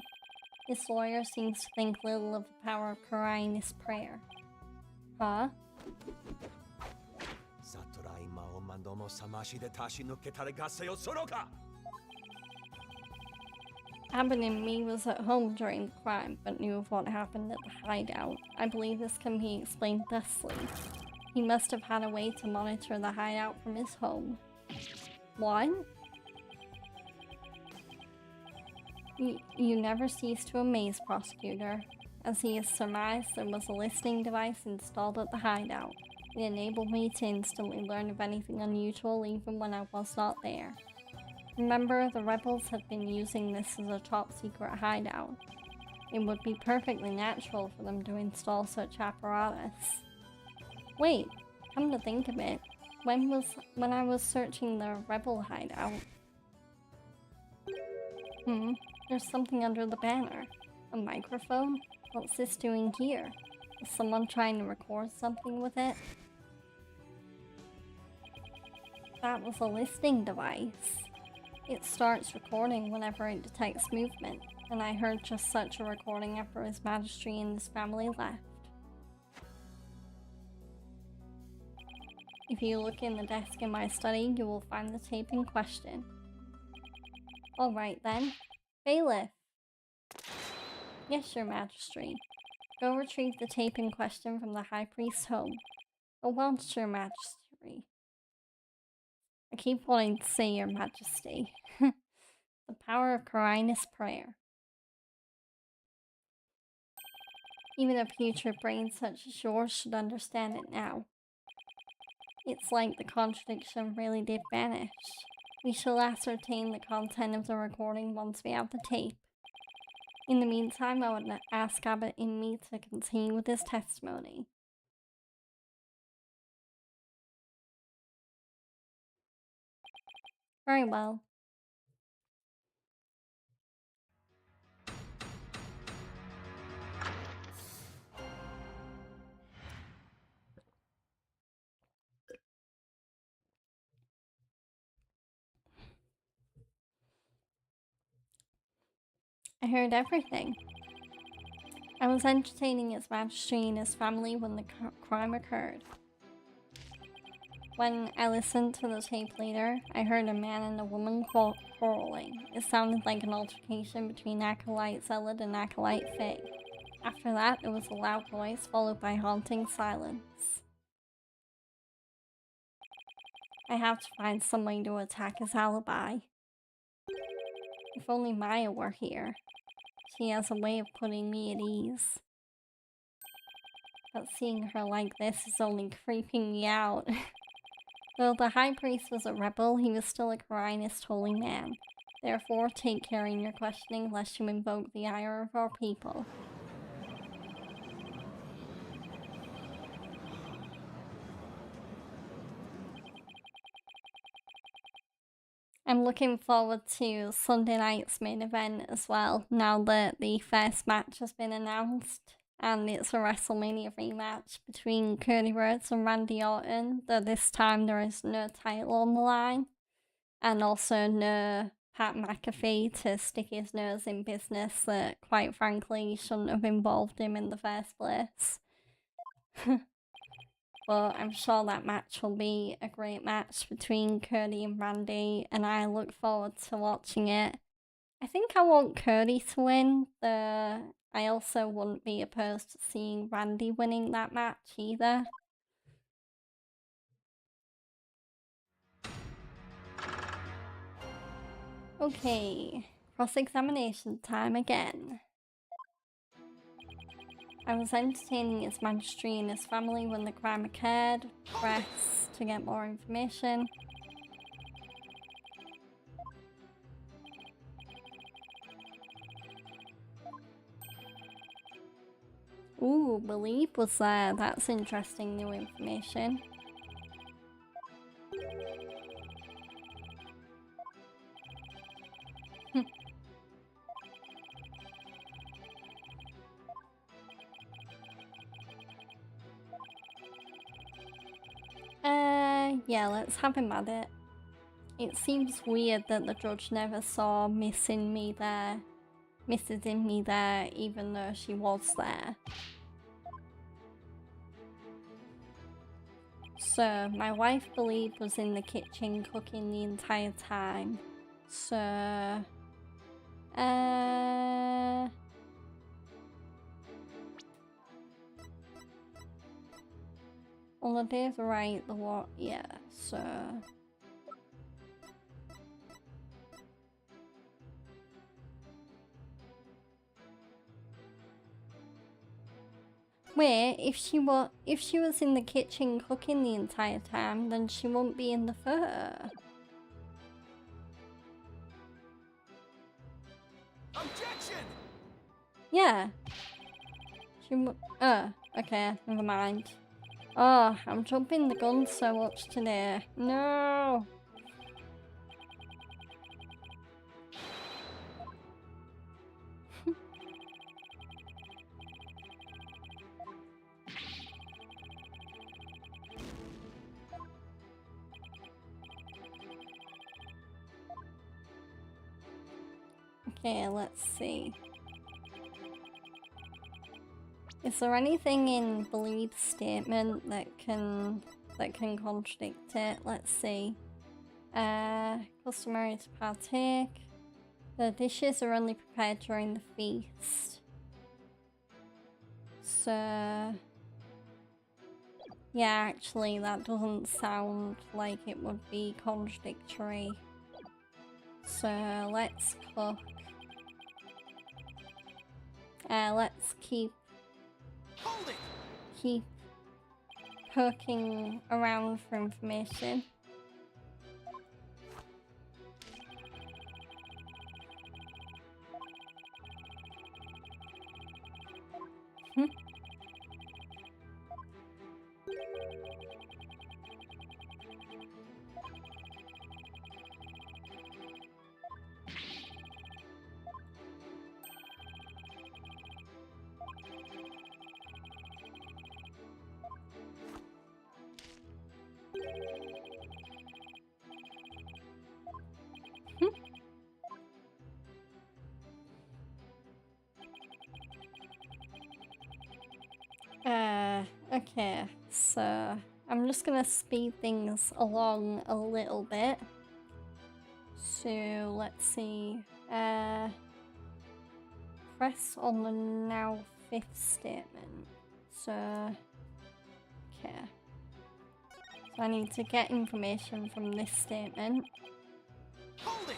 This lawyer seems to think little of the power of Kuraina's prayer. Huh? Abbott and me was at home during the crime, but knew of what happened at the hideout. I believe this can be explained thusly. He must have had a way to monitor the hideout from his home. What? You never cease to amaze, Prosecutor. As he has surmised, there was a listening device installed at the hideout. It enabled me to instantly learn of anything unusual even when I was not there. Remember, the rebels have been using this as a top-secret hideout. It would be perfectly natural for them to install such apparatus. Wait, come to think of it, when I was searching the rebel hideout? There's something under the banner. A microphone? What's this doing here? Is someone trying to record something with it? That was a listening device. It starts recording whenever it detects movement, and I heard just such a recording after His Majesty and his family left. If you look in the desk in my study, you will find the tape in question. Alright then. Bailiff! Yes, Your Majesty. Go retrieve the tape in question from the High Priest's home. At once, Your Majesty. I keep wanting to say Your Majesty. The power of Kuraina's prayer. Even a future brain such as yours should understand it now. It's like the contradiction really did vanish. We shall ascertain the content of the recording once we have the tape. In the meantime, I would ask Abbott and me to continue with his testimony. Very well. I heard everything. I was entertaining His Majesty and his family when the crime occurred. When I listened to the tape later, I heard a man and a woman quarreling. It sounded like an altercation between Acolyte Zelid and Acolyte Faye. After that, there was a loud noise followed by haunting silence. I have to find some way to attack his alibi. If only Maya were here. She has a way of putting me at ease. But seeing her like this is only creeping me out. Though the High Priest was a rebel, he was still a Kurainist holy man. Therefore, take care in your questioning lest you invoke the ire of our people. I'm looking forward to Sunday night's main event as well, now that the first match has been announced. And it's a WrestleMania rematch between Cody Rhodes and Randy Orton, though this time there is no title on the line. and also no Pat McAfee to stick his nose in business that, quite frankly, shouldn't have involved him in the first place. But I'm sure that match will be a great match between Cody and Randy, and I look forward to watching it. I think I want Cody to win. I also wouldn't be opposed to seeing Randy winning that match either. Okay, cross-examination time again. I was entertaining his magistrate and his family when the crime occurred. Press to get more information. Ooh, Believe was there. That's interesting new information. Yeah, let's have him at it. It seems weird that the judge never saw Mrs. in me there, even though she was there. So, my wife Believe was in the kitchen cooking the entire time. So, well, the day's right, the what? Yeah, so. Wait, if she was in the kitchen cooking the entire time, then she won't be in the photo. Objection! Yeah. Oh, okay, never mind. Oh, I'm jumping the gun so much today. No! Okay, let's see. Is there anything in Believe's statement that can contradict it? Let's see. Customary to partake. The dishes are only prepared during the feast. So, yeah, actually that doesn't sound like it would be contradictory. So let's cook. Let's keep poking around for information. Okay, so I'm just gonna speed things along a little bit. So let's see. Press on the now fifth statement. So, okay. So I need to get information from this statement. Hold it!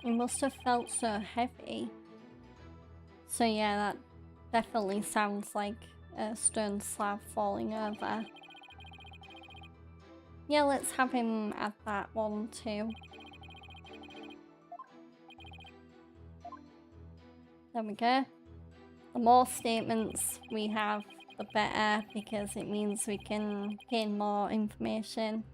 It must have felt so heavy. So yeah, that definitely sounds like a stone slab falling over. Yeah, let's have him add that one too. There we go. The more statements we have, the better, because it means we can gain more information.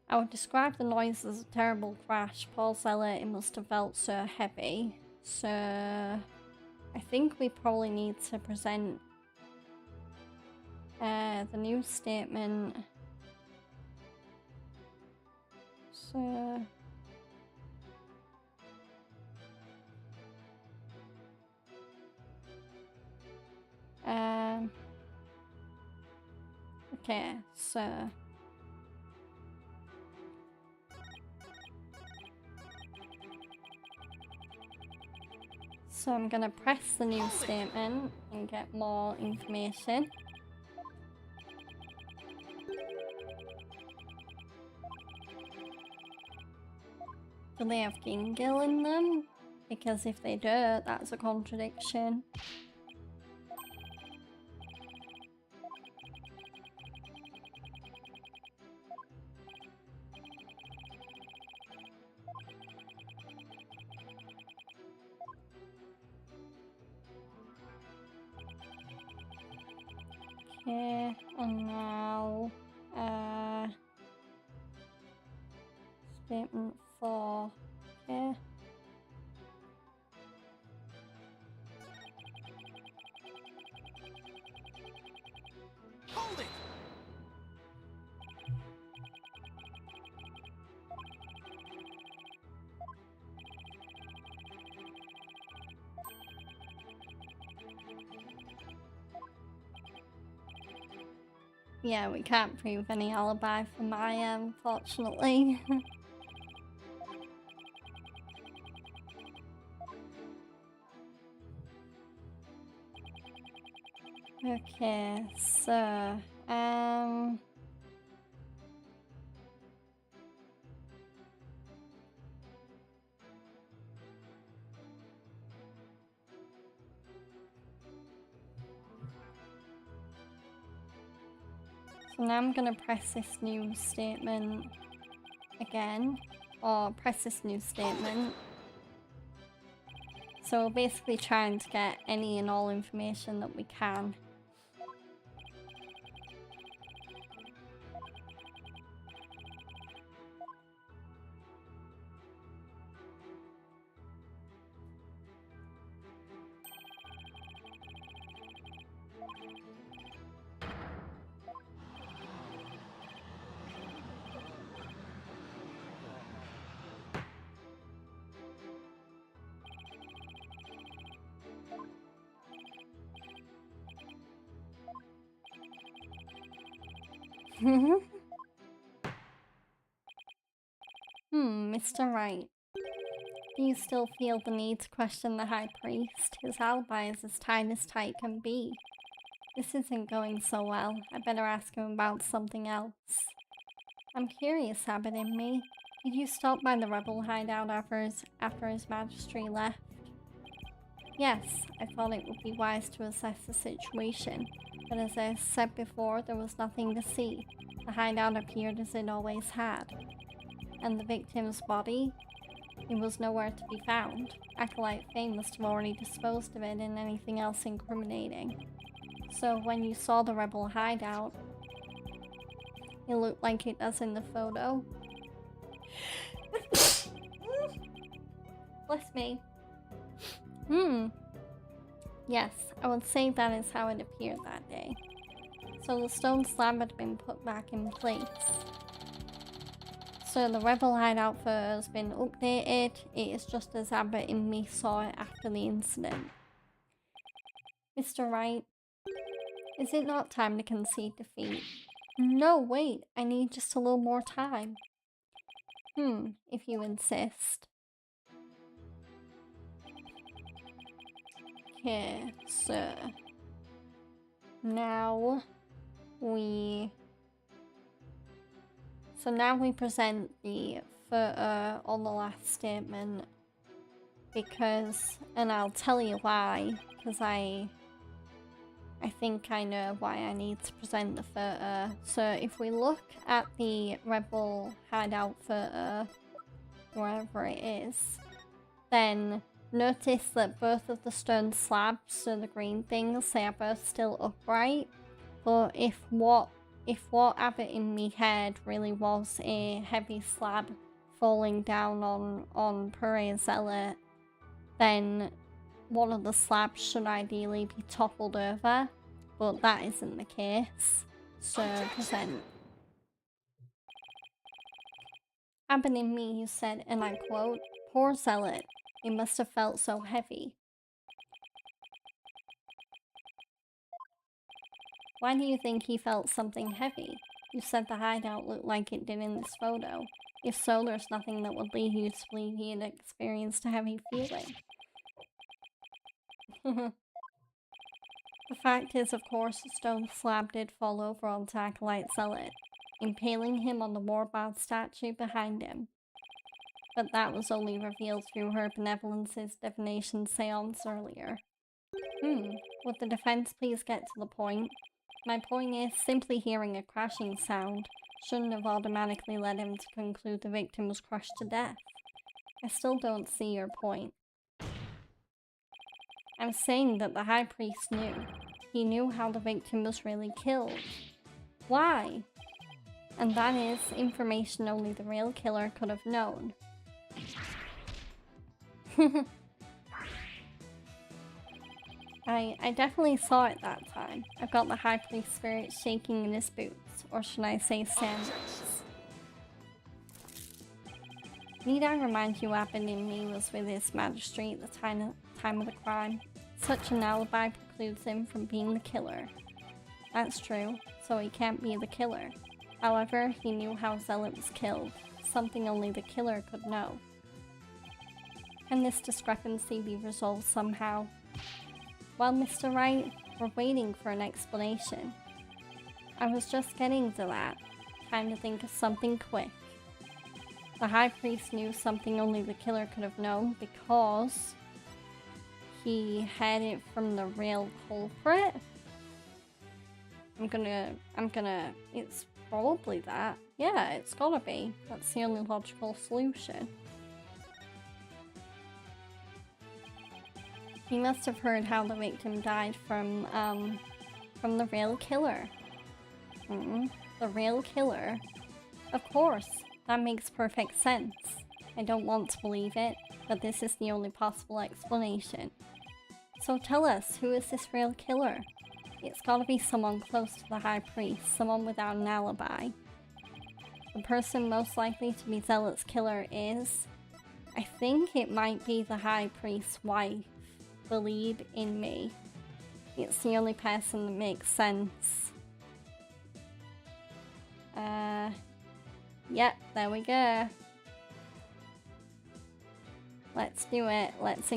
I would describe the noise as a terrible crash. Paul Zeller, it must have felt so heavy. So I think we probably need to present the new statement. So okay, so I'm gonna press the new statement and get more information. Do they have Gingill in them? Because if they do, that's a contradiction. Okay, and now statement 4. Okay. Hold it! Yeah, we can't prove any alibi for Maya, unfortunately. Okay, so now I'm gonna press this new statement again, or press this new statement. So we're basically trying to get any and all information that we can. Mr. Wright. Do you still feel the need to question the High Priest? His alibi is as tight as tight can be. This isn't going so well. I better ask him about something else. I'm curious, Abbot in me. Did you stop by the rebel hideout after his Majesty left? Yes, I thought it would be wise to assess the situation, but as I said before, there was nothing to see. The hideout appeared as it always had. And the victim's body? It was nowhere to be found. Acolyte Fame must have already disposed of it and anything else incriminating. So when you saw the rebel hideout, it looked like it does in the photo. Bless me. Yes, I would say that is how it appeared that day. So the stone slab had been put back in place. So the rebel hideout photo has been updated. It is just as Abbot and me saw it after the incident. Mr. Wright, is it not time to concede defeat? No, wait, I need just a little more time. If you insist. Okay, so now we present the photo on the last statement because, and I'll tell you why, because I think I know why I need to present the photo. So if we look at the rebel hideout photo, wherever it is, then notice that both of the stone slabs, so the green things, they are both still upright. But if what Abbot in me head really was a heavy slab falling down on Purée Zealot, then one of the slabs should ideally be toppled over, but that isn't the case. So, present. Happening me, you said, and I quote, "Poor zealot, it must have felt so heavy." Why do you think he felt something heavy? You said the hideout looked like it did in this photo. If so, there's nothing that would lead you to believe he had experienced a heavy feeling. The fact is, of course, the stone slab did fall over onto Acolyte Zealot, impaling him on the Warbard statue behind him. But that was only revealed through her benevolence's divination seance earlier. Would the defense please get to the point? My point is, simply hearing a crashing sound shouldn't have automatically led him to conclude the victim was crushed to death. I still don't see your point. I'm saying that the High Priest knew. He knew how the victim was really killed. Why? And that is information only the real killer could have known. I definitely saw it that time. I've got the High Priest spirit shaking in his boots, or should I say sandals. Need I remind you Happening Me was with his magistrate at the time of the crime? Such an alibi precludes him from being the killer. That's true, so he can't be the killer. However, he knew how Zealot was killed, something only the killer could know. Can this discrepancy be resolved somehow? Well, Mr. Wright, we're waiting for an explanation. I was just getting to that, trying to think of something quick. The High Priest knew something only the killer could have known because he had it from the real culprit. It's probably that. Yeah, it's gotta be. That's the only logical solution. He must have heard how the victim died from the real killer. The real killer? Of course, that makes perfect sense. I don't want to believe it, but this is the only possible explanation. So tell us, who is this real killer? It's gotta be someone close to the High Priest, someone without an alibi. The person most likely to be Zealot's killer is... I think it might be the High Priest's wife. Believe in me. It's the only person that makes sense. Yep, there we go. Let's do it. Let's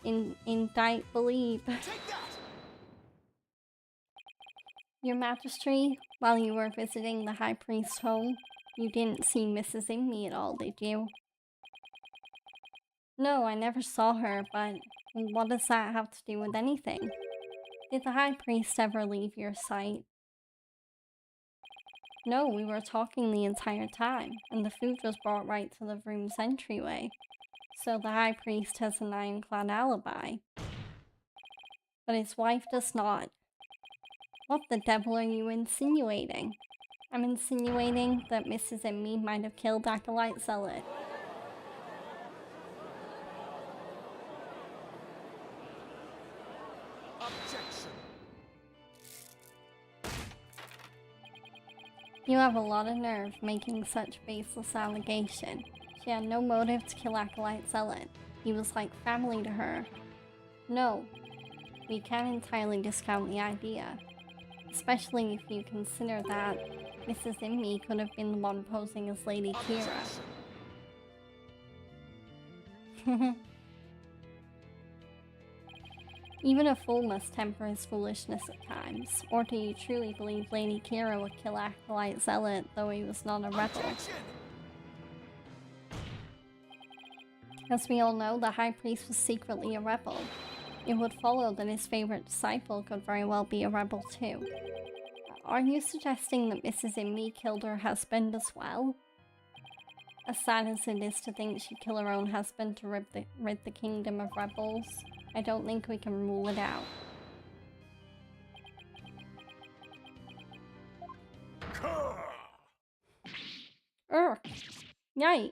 indict Believe. Take that! Your Majesty, while you were visiting the High Priest's home, you didn't see Mrs. Inme at all, did you? No, I never saw her, but what does that have to do with anything? Did the High Priest ever leave your sight? No, we were talking the entire time, and the food was brought right to the room's entryway. So the High Priest has an ironclad alibi. But his wife does not. What the devil are you insinuating? I'm insinuating that Mrs. Inme might have killed Acolyte Zealot. Objection! You have a lot of nerve making such baseless allegation. She had no motive to kill Acolyte Zealot. He was like family to her. No, we can't entirely discount the idea. Especially if you consider that Mrs. Inme could have been the one posing as Lady Kira. Even a fool must temper his foolishness at times. Or do you truly believe Lady Kira would kill Acolyte Zealot, though he was not a rebel? Objection! As we all know, the High Priest was secretly a rebel. It would follow that his favorite disciple could very well be a rebel too. Are you suggesting that Mrs. Inme killed her husband as well? As sad as it is to think she'd kill her own husband to rid the kingdom of rebels, I don't think we can rule it out. Urgh! Yikes!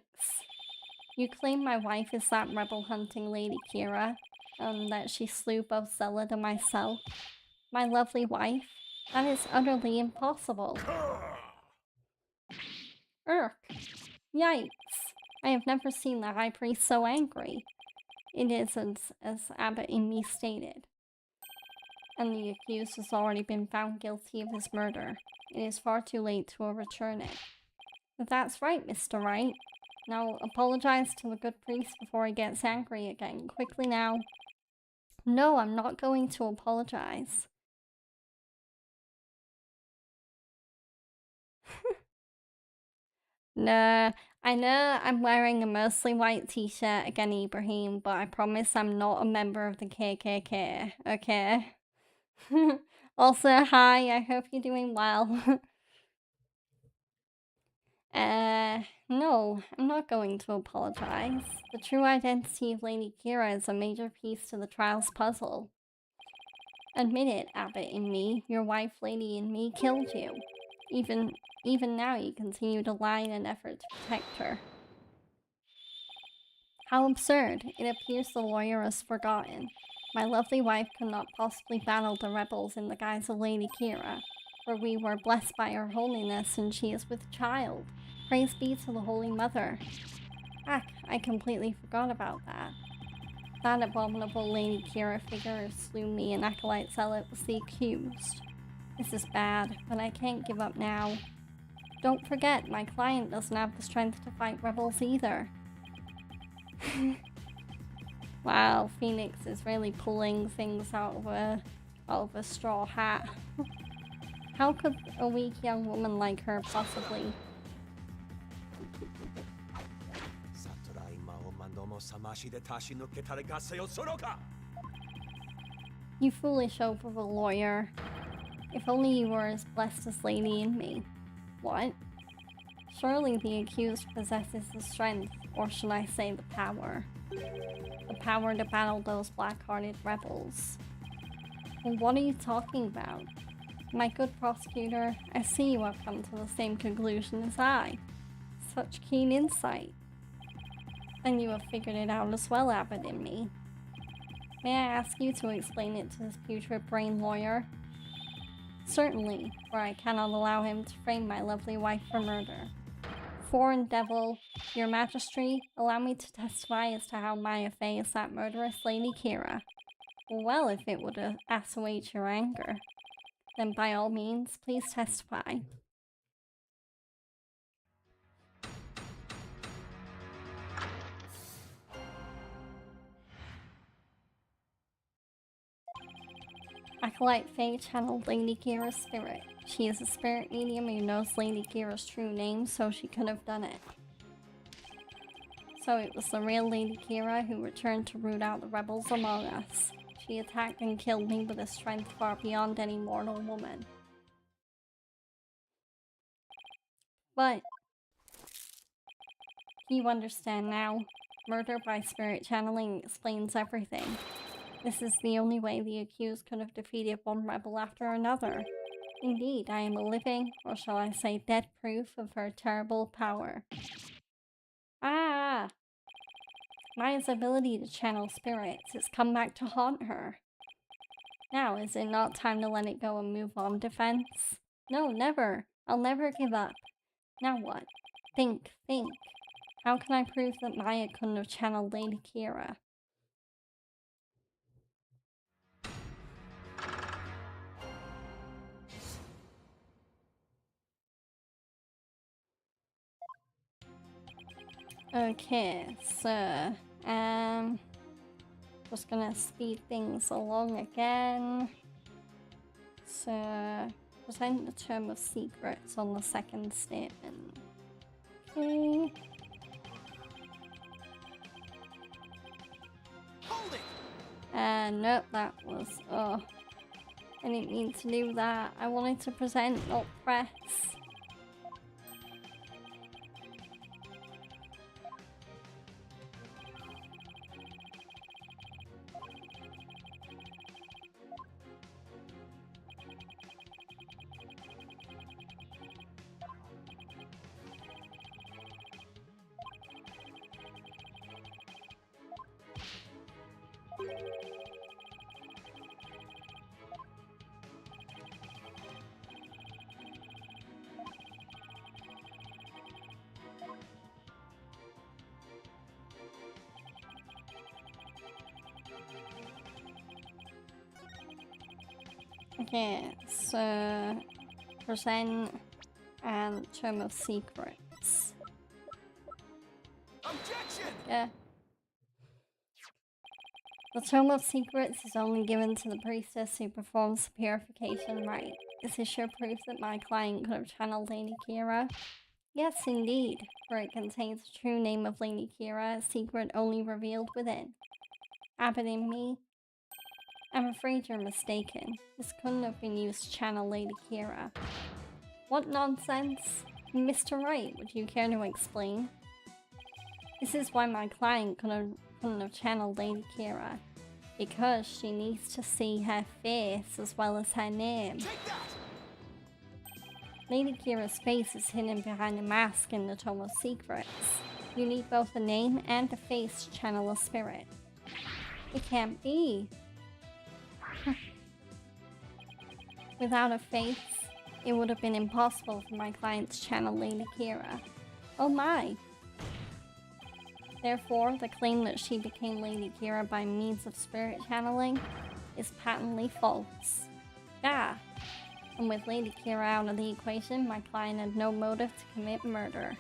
You claim my wife is that rebel hunting Lady Kira, and that she slew both Zelid and myself. My lovely wife? That is utterly impossible. Urk. Yikes. I have never seen the High Priest so angry. It is as Abbot Imi stated. And the accused has already been found guilty of his murder. It is far too late to overturn it. But that's right, Mr. Wright. Now apologize to the good priest before he gets angry again. Quickly now. No, I'm not going to apologize. Nah, I know I'm wearing a mostly white t-shirt again, Ibrahim, but I promise I'm not a member of the KKK, okay? Also, hi, I hope you're doing well. No, I'm not going to apologize. The true identity of Lady Kira is a major piece to the trial's puzzle. Admit it, Abbot Imi, your wife, Lady Imi, killed you. Even now you continue to lie in an effort to protect her. How absurd. It appears the lawyer has forgotten. My lovely wife could not possibly battle the rebels in the guise of Lady Kira, for we were blessed by her holiness and she is with child. Praise be to the Holy Mother. Ah, I completely forgot about that. That abominable Lady Kira figure who slew me and Acolyte Zealot was the accused. This is bad, but I can't give up now. Don't forget, my client doesn't have the strength to fight rebels either. Wow, Phoenix is really pulling things out of a straw hat. How could a weak young woman like her possibly? You foolish oaf of a lawyer. If only you were as blessed as Lady Imi. What? Surely the accused possesses the strength, or should I say the power. The power to battle those black-hearted rebels. Well, what are you talking about? My good prosecutor, I see you have come to the same conclusion as I. Such keen insight. Then you have figured it out as well, Abbot Imi. May I ask you to explain it to this putrid brain lawyer? Certainly, for I cannot allow him to frame my lovely wife for murder. Foreign devil, your majesty, allow me to testify as to how Maya Fey is that murderous Lady Kira. Well, if it would assuage your anger, then by all means, please testify. Acolyte Faye channeled Lady Kira's spirit. She is a spirit medium who knows Lady Kira's true name, so she could have done it. So it was the real Lady Kira who returned to root out the rebels among us. She attacked and killed me with a strength far beyond any mortal woman. But you understand now. Murder by spirit channeling explains everything. This is the only way the accused could have defeated one rebel after another. Indeed, I am a living, or shall I say dead proof of her terrible power. Ah! Maya's ability to channel spirits has come back to haunt her. Now, is it not time to let it go and move on, Defense? No, never. I'll never give up. Now what? Think. How can I prove that Maya couldn't have channeled Lady Kira? Okay, so, just gonna speed things along again. So, present the term of secrets on the second statement. Okay. Hold it! Nope, that was, I didn't mean to do that. I wanted to present, not press. Okay, so present and Tome of Secrets. Objection! Yeah. The Tome of Secrets is only given to the priestess who performs the purification rite. Is this your proof that my client could have channeled Lady Kira? Yes, indeed, for it contains the true name of Lady Kira, a secret only revealed within. Abbott in me? I'm afraid you're mistaken. This couldn't have been used to channel Lady Kira. What nonsense? Mr. Wright, would you care to explain? This is why my client couldn't have channeled Lady Kira. Because she needs to see her face as well as her name. Take that! Lady Kira's face is hidden behind a mask in the Tome of Secrets. You need both a name and a face to channel a spirit. It can't be. Without a face, it would have been impossible for my client to channel Lady Kira. Oh my! Therefore, the claim that she became Lady Kira by means of spirit channeling is patently false. Yeah. And with Lady Kira out of the equation, my client had no motive to commit murder.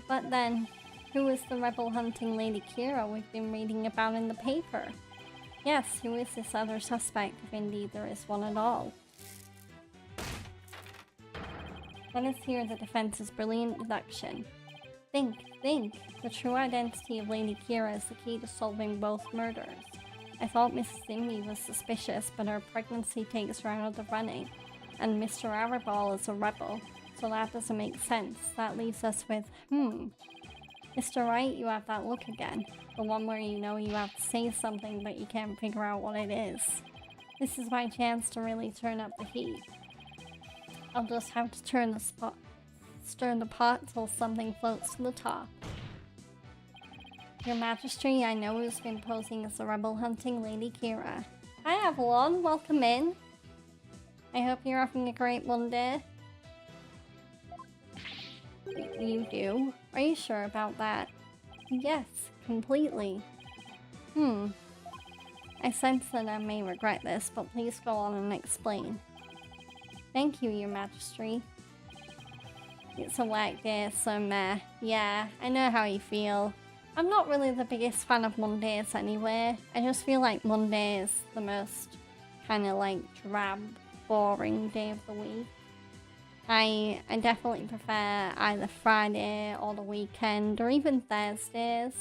But then, who is the rebel hunting Lady Kira we've been reading about in the paper? Yes, who is this other suspect, if indeed there is one at all? Let us hear the defense's brilliant deduction. Think. The true identity of Lady Kira is the key to solving both murders. I thought Mrs. Imby was suspicious, but her pregnancy takes her out of the running. And Mr. Arabal is a rebel, so that doesn't make sense. That leaves us with, Mr. Wright, you have that look again. The one where you know you have to say something, but you can't figure out what it is. This is my chance to really turn up the heat. I'll just have to stir the pot till something floats to the top. Your Majesty, I know who's been posing as the rebel hunting Lady Kira. Hi Avalon, welcome in. I hope you're having a great Monday. You do? Are you sure about that? Yes, completely. I sense that I may regret this, but please go on and explain. Thank you, Your Majesty. It's a whack day, so meh. Yeah, I know how you feel. I'm not really the biggest fan of Mondays anyway. I just feel like Monday is the most kind of like drab, boring day of the week. I definitely prefer either Friday or the weekend or even Thursdays.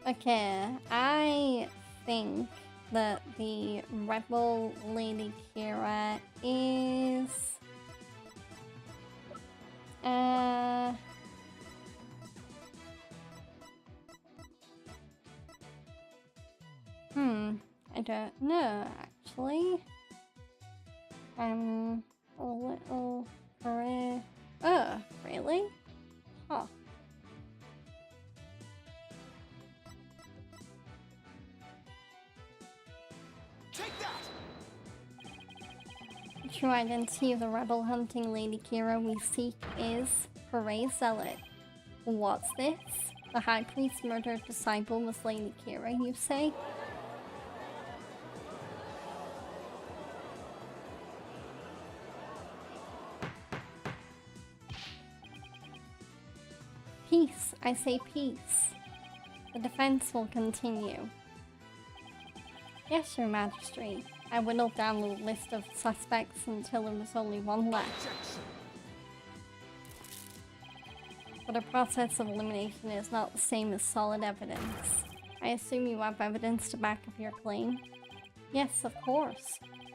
Okay, I think that the rebel Lady Kira is I don't know actually. I'm a little really? Huh. Take that! The true identity of the rebel hunting Lady Kira we seek is Hooray Zealot. What's this? The High Priest's murdered disciple was Lady Kira, you say? Peace, I say peace. The defense will continue. Yes, Your Majesty. I whittled down the list of suspects until there was only one left. Objection! But a process of elimination is not the same as solid evidence. I assume you have evidence to back up your claim? Yes, of course.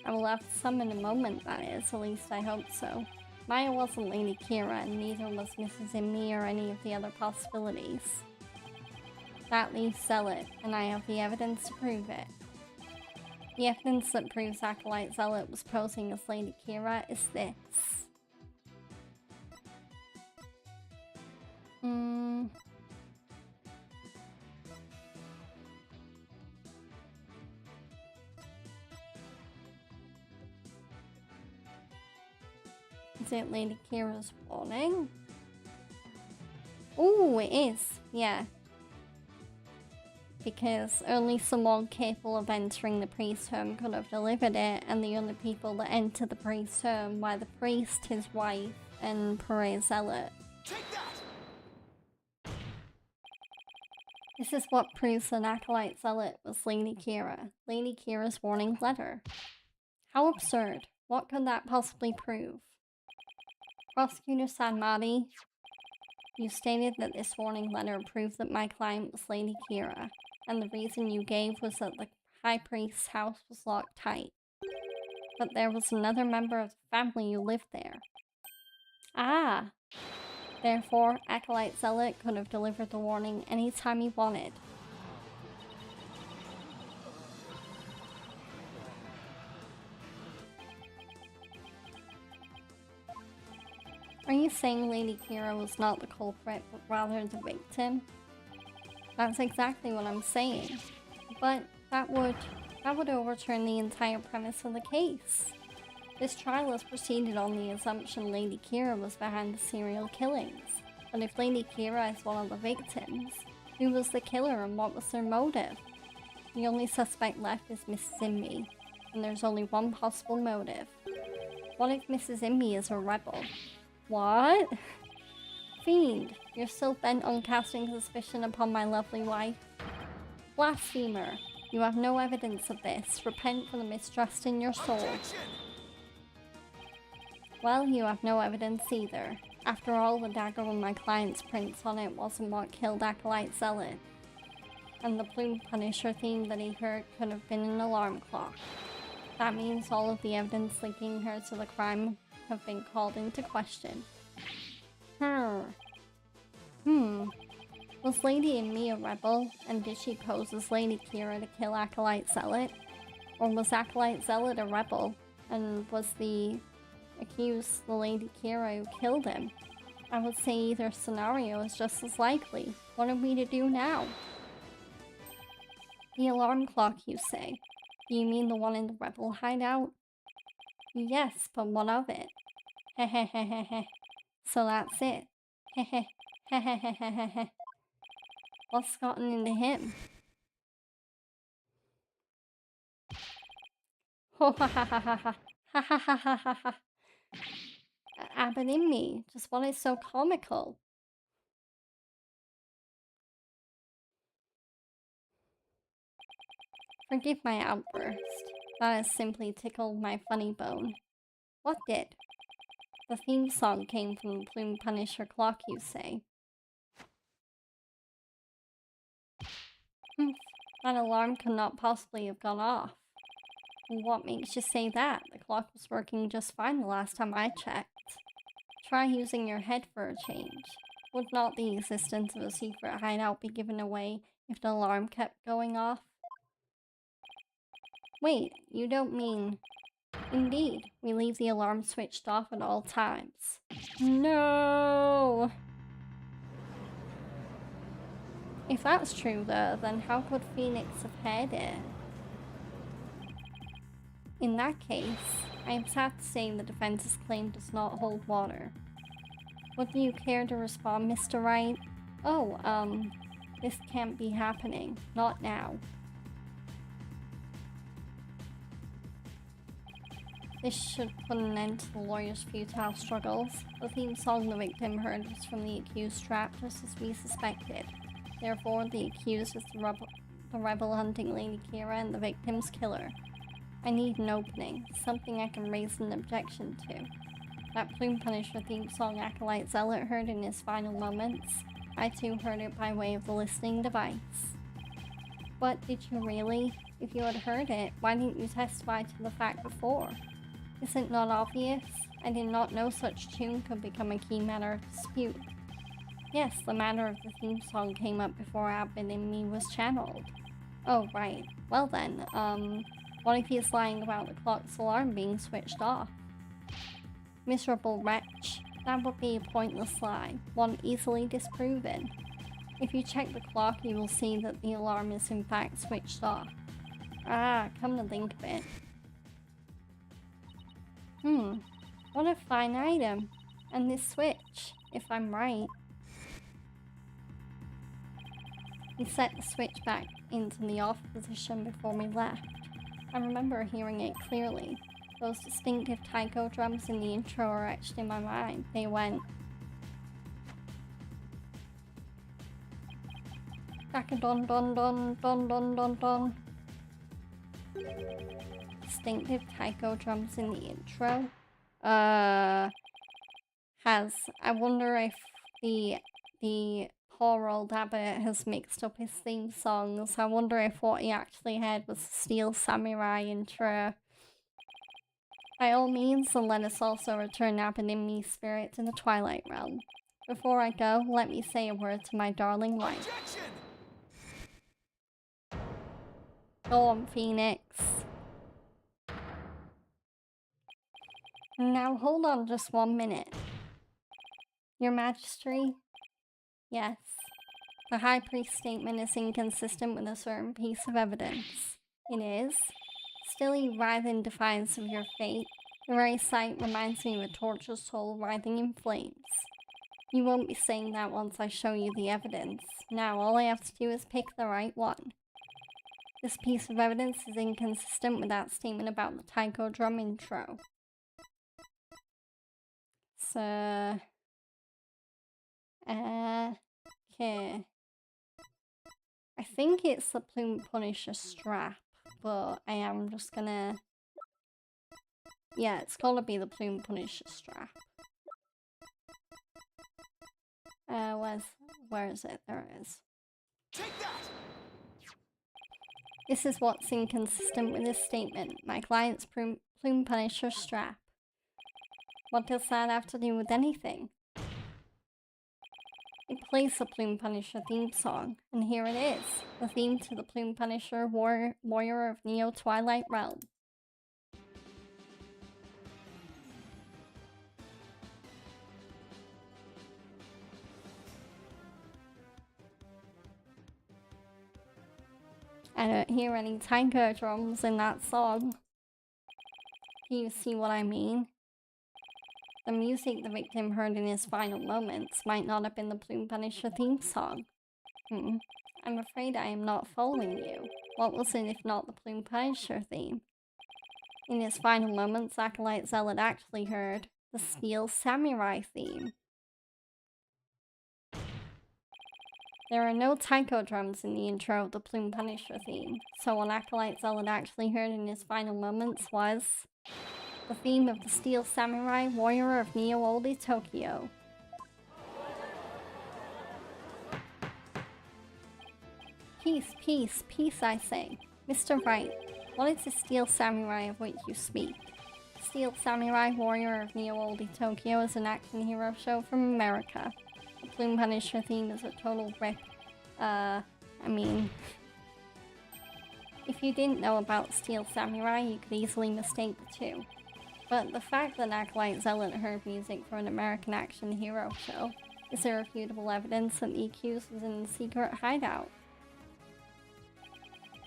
I will have some in a moment, that is, at least I hope so. Maya wasn't Lady Kira, and neither was Mrs. Imby or any of the other possibilities. That leaves Zealot, and I have the evidence to prove it. The evidence that proves Acolyte Zealot was posing as Lady Kira is this. Is it Lady Kira's warning? Ooh, it is. Yeah. because only someone capable of entering the priest's home could have delivered it, and the only people that entered the priest's home were the priest, his wife, and Perez Zealot. Take that! This is what proves that Acolyte Zealot was Lady Kira. Lady Kira's warning letter. How absurd. What could that possibly prove? Prosecutor Sanmati, you stated that this warning letter proved that my client was Lady Kira, and the reason you gave was that the High Priest's house was locked tight. But there was another member of the family who lived there. Ah! Therefore, Acolyte Zealot could have delivered the warning anytime he wanted. Are you saying Lady Kira was not the culprit, but rather the victim? That's exactly what I'm saying. But that would overturn the entire premise of the case. This trial has proceeded on the assumption Lady Kira was behind the serial killings. But if Lady Kira is one of the victims, who was the killer and what was their motive? The only suspect left is Mrs. Imbi, and there's only one possible motive. What if Mrs. Imbi is a rebel? What? Fiend, you're still bent on casting suspicion upon my lovely wife? Blasphemer, you have no evidence of this. Repent for the mistrust in your soul. Objection! Well, you have no evidence either. After all, the dagger with my client's prints on it wasn't what killed Acolyte Zealot. And the Plume Punisher theme that he heard could have been an alarm clock. That means all of the evidence linking her to the crime have been called into question. Was Lady Imbi a rebel, and did she pose as Lady Kira to kill Acolyte Zealot? Or was Acolyte Zealot a rebel, and was the accused the Lady Kira who killed him? I would say either scenario is just as likely. What are we to do now? The alarm clock, you say? Do you mean the one in the rebel hideout? Yes, but what of it? Hehehehe. So that's it. Hehehehe. What's gotten into him? Ho ha ha ha ha ha. Ha ha ha ha ha ha. Abbot Imbi, just what is so comical? Forgive my outburst. That has simply tickled my funny bone. What did? The theme song came from the Plume Punisher clock, you say? That alarm could not possibly have gone off. What makes you say that? The clock was working just fine the last time I checked. Try using your head for a change. Would not the existence of a secret hideout be given away if the alarm kept going off? Wait, you don't mean... Indeed, we leave the alarm switched off at all times. No! If that's true though, then how could Phoenix have heard it? In that case, I am sad to say the defense's claim does not hold water. Would you care to respond, Mr. Wright? Oh, this can't be happening. Not now. This should put an end to the lawyer's futile struggles. The theme song the victim heard was from the accused trap, just as we suspected. Therefore, the accused is the rebel hunting Lady Kira and the victim's killer. I need an opening, something I can raise an objection to. That Plume Punisher theme song Acolyte Zealot heard in his final moments, I too heard it by way of the listening device. But did you really? If you had heard it, why didn't you testify to the fact before? Is it not obvious? I did not know such tune could become a key matter of dispute. Yes, the matter of the theme song came up before Abbot Imbi was channeled. Oh, right. Well then, what if he is lying about the clock's alarm being switched off? Miserable wretch. That would be a pointless lie, one easily disproven. If you check the clock, you will see that the alarm is in fact switched off. Ah, come to think of it. What a fine item. And this switch, if I'm right. We set the switch back into the off position before we left. I remember hearing it clearly. Those distinctive taiko drums in the intro are etched in my mind. They went... Don don don don don don don. Distinctive taiko drums in the intro. I wonder if the poor old abbot has mixed up his theme songs. I wonder if what he actually had was the Steel Samurai intro. By all means, and let us also return Abbot in me spirit to the Twilight Realm. Before I go, let me say a word to my darling wife. Objection! Go on, Phoenix. Now hold on just 1 minute. Your Majesty? Yes. The High Priest's statement is inconsistent with a certain piece of evidence. It is. Still you writhe in defiance of your fate. The very sight reminds me of a tortured soul writhing in flames. You won't be saying that once I show you the evidence. Now all I have to do is pick the right one. This piece of evidence is inconsistent with that statement about the taiko drum intro. So... okay. I think it's the Plume Punisher strap, but I am just gonna... yeah, it's gotta be the Plume Punisher strap. Where is it? There it is. Take that! This is what's inconsistent with this statement. My client's Plume Punisher strap. What does that have to do with anything? It plays the Plume Punisher theme song, and here it is, the theme to the Plume Punisher Warrior of Neo Twilight Realm. I don't hear any taiko drums in that song. Do you see what I mean? The music the victim heard in his final moments might not have been the Plume Punisher theme song. I'm afraid I am not following you. What was it if not the Plume Punisher theme? In his final moments, Acolyte Zealot actually heard the Steel Samurai theme. There are no taiko drums in the intro of the Plume Punisher theme, so what Acolyte Zealot actually heard in his final moments was the theme of the Steel Samurai Warrior of Neo Old Tokyo. Peace, peace, peace, I say. Mr. Wright, what is the Steel Samurai of which you speak? Steel Samurai Warrior of Neo Old Tokyo is an action hero show from America. The Plume Punisher theme is a total rip. If you didn't know about Steel Samurai, you could easily mistake the two. But the fact that Acolyte Zealot heard music for an American action hero show is irrefutable evidence that the accused was in the secret hideout.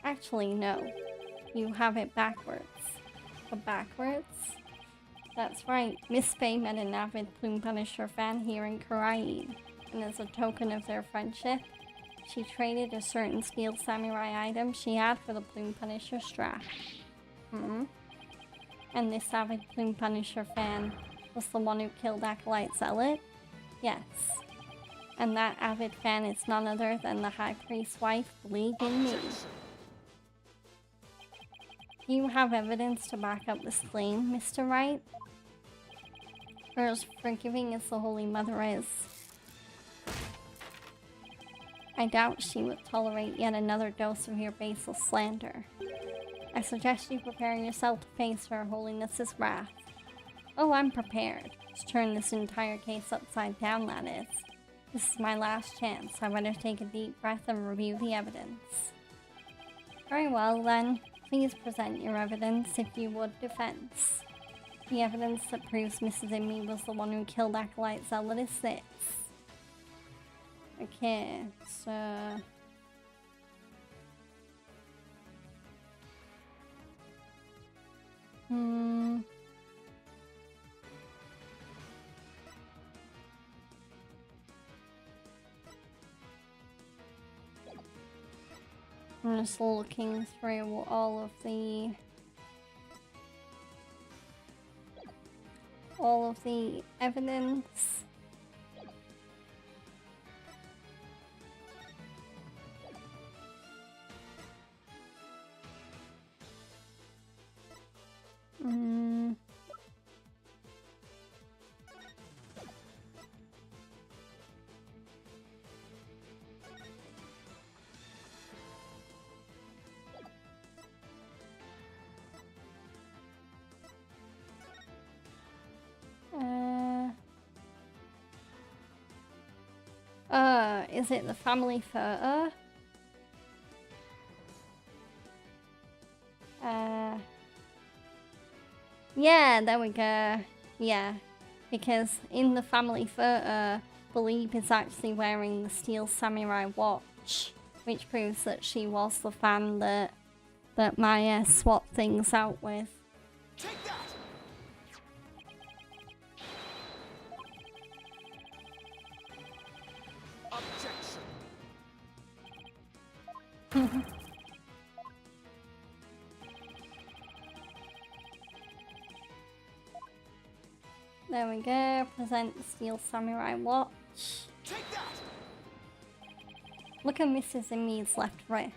Actually, no. You have it backwards. But backwards? That's right, Miss Faye met an avid Plume Punisher fan here in Kurain, and as a token of their friendship, she traded a certain Steel Samurai item she had for the Plume Punisher strap. And this avid Plume Punisher fan was the one who killed Acolyte Zealot? Yes. And that avid fan is none other than the High Priest's wife, Bleak in Me. Do you have evidence to back up this claim, Mr. Wright? For as forgiving as the Holy Mother is, I doubt she would tolerate yet another dose of your basal slander. I suggest you prepare yourself to face Her Holiness's wrath. Oh, I'm prepared. To turn this entire case upside down, that is. This is my last chance. I better take a deep breath and review the evidence. Very well, then. Please present your evidence, if you would, defense. The evidence that proves Mrs. Inmee was the one who killed Acolyte Zealot is this. Okay, so... I'm just looking through all of the evidence. Is it the family photo? Yeah, there we go. Yeah, because in the family photo, Believe is actually wearing the steel samurai watch, which proves that she was the fan that Maya swapped things out with. Take that! Objection. There we go. Present the steel samurai watch. Take that! Look at Mrs. Imi's left wrist.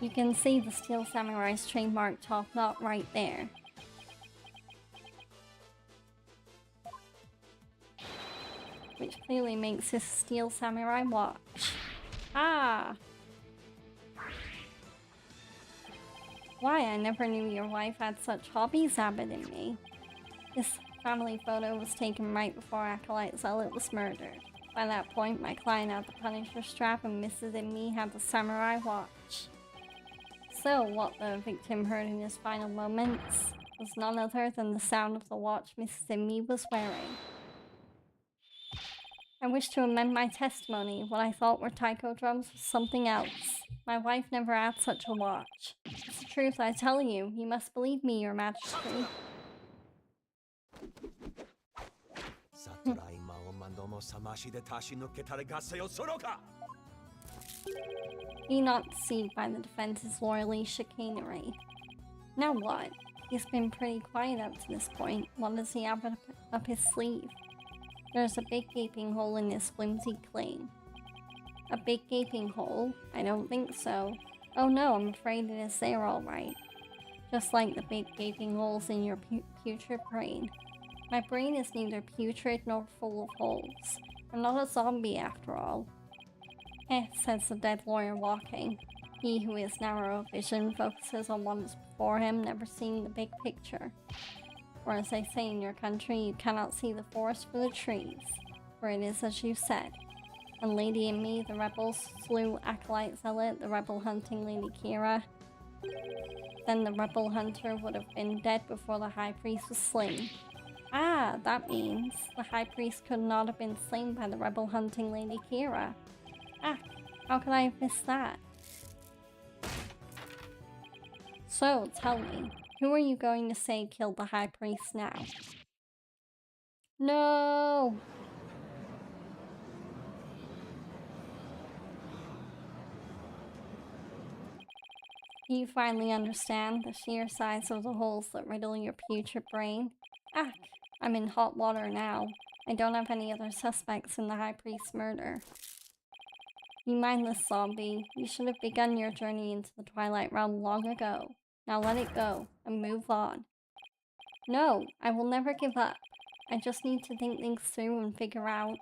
You can see the steel samurai's trademark top knot right there. Which clearly makes this steel samurai watch. Ah! Why, I never knew your wife had such hobbies, Abbott and me. This family photo was taken right before Acolyte Zealot was murdered. By that point, my client had the Punisher strap and Mrs. Imi had the samurai watch. So, what the victim heard in his final moments was none other than the sound of the watch Mrs. Imi was wearing. I wish to amend my testimony. What I thought were taiko drums was something else. My wife never had such a watch. It's the truth I tell you. You must believe me, Your Majesty. Be not deceived by the defense's loyally chicanery. Now what? He's been pretty quiet up to this point. What does he have up his sleeve? There's a big gaping hole in this flimsy claim. A big gaping hole? I don't think so. Oh no, I'm afraid it is there all right. Just like the big gaping holes in your putrid brain. My brain is neither putrid nor full of holes. I'm not a zombie after all. Says the dead lawyer walking. He who is narrow of vision focuses on what is before him, never seeing the big picture. Or as they say in your country, you cannot see the forest for the trees, for it is as you said. And Lady Imi, the rebels, slew Acolyte Zealot, the rebel hunting Lady Kira. Then the rebel hunter would have been dead before the High Priest was slain. Ah, that means the High Priest could not have been slain by the rebel hunting Lady Kira. Ah, how could I have missed that? So, tell me, who are you going to say killed the High Priest now? No! Do you finally understand the sheer size of the holes that riddle your putrid brain? Ah, I'm in hot water now. I don't have any other suspects in the High Priest's murder. You mindless zombie, you should have begun your journey into the Twilight Realm long ago. Now let it go, and move on. No, I will never give up. I just need to think things through and figure out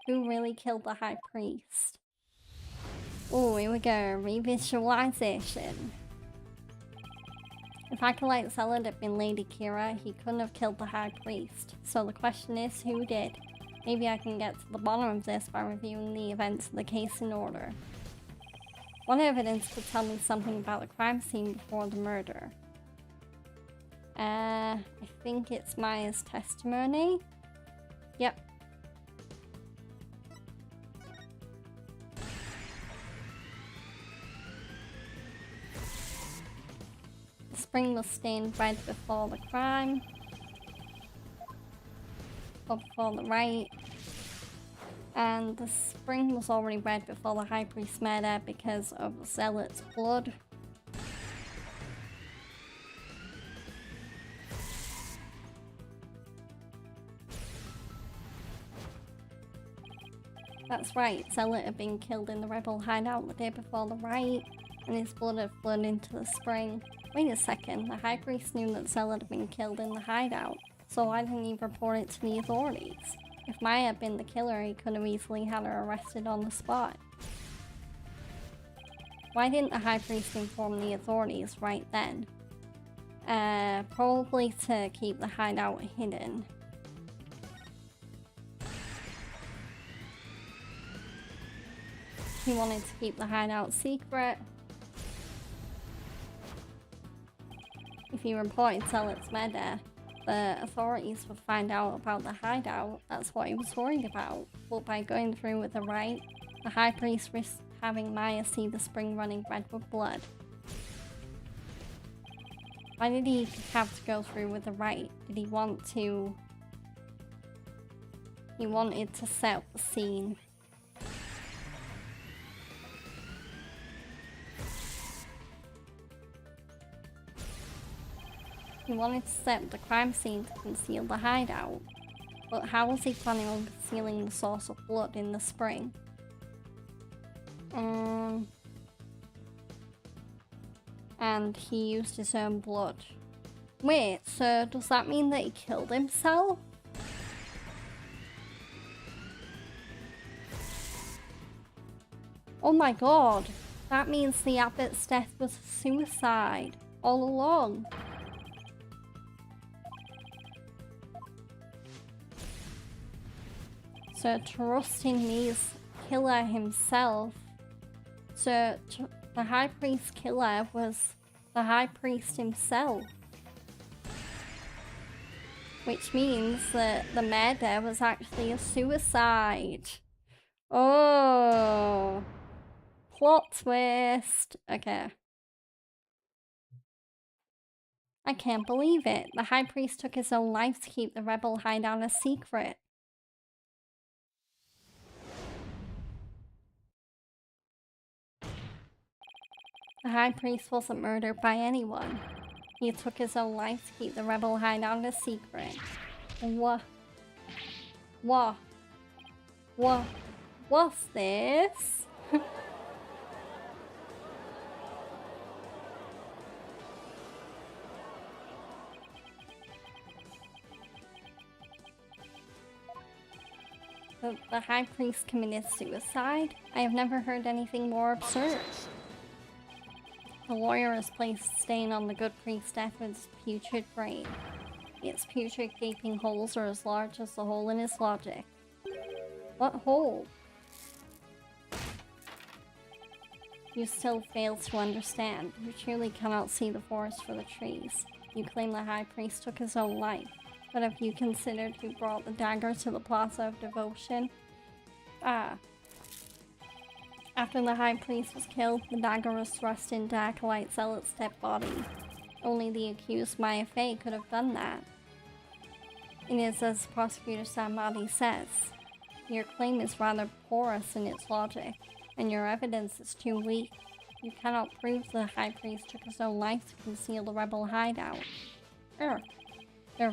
who really killed the High Priest. Oh, here we go, revisualization. If Acolyte Zealot had been Lady Kira, he couldn't have killed the High Priest. So the question is, who did? Maybe I can get to the bottom of this by reviewing the events of the case in order. What evidence could tell me something about the crime scene before the murder? I think it's Maya's testimony. Yep. The spring was stained red before the crime. Or before the rite. And the spring was already red before the High Priest murder because of the Zealot's blood. That's right, Zealot had been killed in the rebel hideout the day before the riot, and his blood had flowed into the spring. Wait a second, the High Priest knew that Zealot had been killed in the hideout, so why didn't he report it to the authorities? If Maya had been the killer, he could have easily had her arrested on the spot. Why didn't the High Priest inform the authorities right then? Probably to keep the hideout hidden. He wanted to keep the hideout secret. If he reported Zealot's murder, the authorities would find out about the hideout. That's what he was worried about. But by going through with the rite, the High Priest risked having Maya see the spring running red with blood. Why did he have to go through with the rite? Did he want to... He wanted to set up the scene. He wanted to set up the crime scene to conceal the hideout. But how was he planning on concealing the source of blood in the spring? And he used his own blood. Wait, so does that mean that he killed himself? Oh my god, that means the abbot's death was suicide all along. So trusting me's killer himself. So the High Priest killer was the High Priest himself. Which means that the murder was actually a suicide. Oh. Plot twist. Okay. I can't believe it. The High Priest took his own life to keep the rebel hideout a secret. The High Priest wasn't murdered by anyone. He took his own life to keep the rebel hideout a secret. What? What's this? The High Priest committed suicide? I have never heard anything more absurd. The lawyer has placed a stain on the good priest's efforts' putrid brain. Its putrid gaping holes are as large as the hole in his logic. What hole? You still fail to understand. You truly cannot see the forest for the trees. You claim the High Priest took his own life. But have you considered who brought the dagger to the Plaza of Devotion? After the High Priest was killed, the dagger was thrust into Acolyte Zealot's dead body. Only the accused Maya Fey could have done that. It is as Prosecutor Samadi says. Your claim is rather porous in its logic, and your evidence is too weak. You cannot prove the High Priest took his own life to conceal the rebel hideout. You're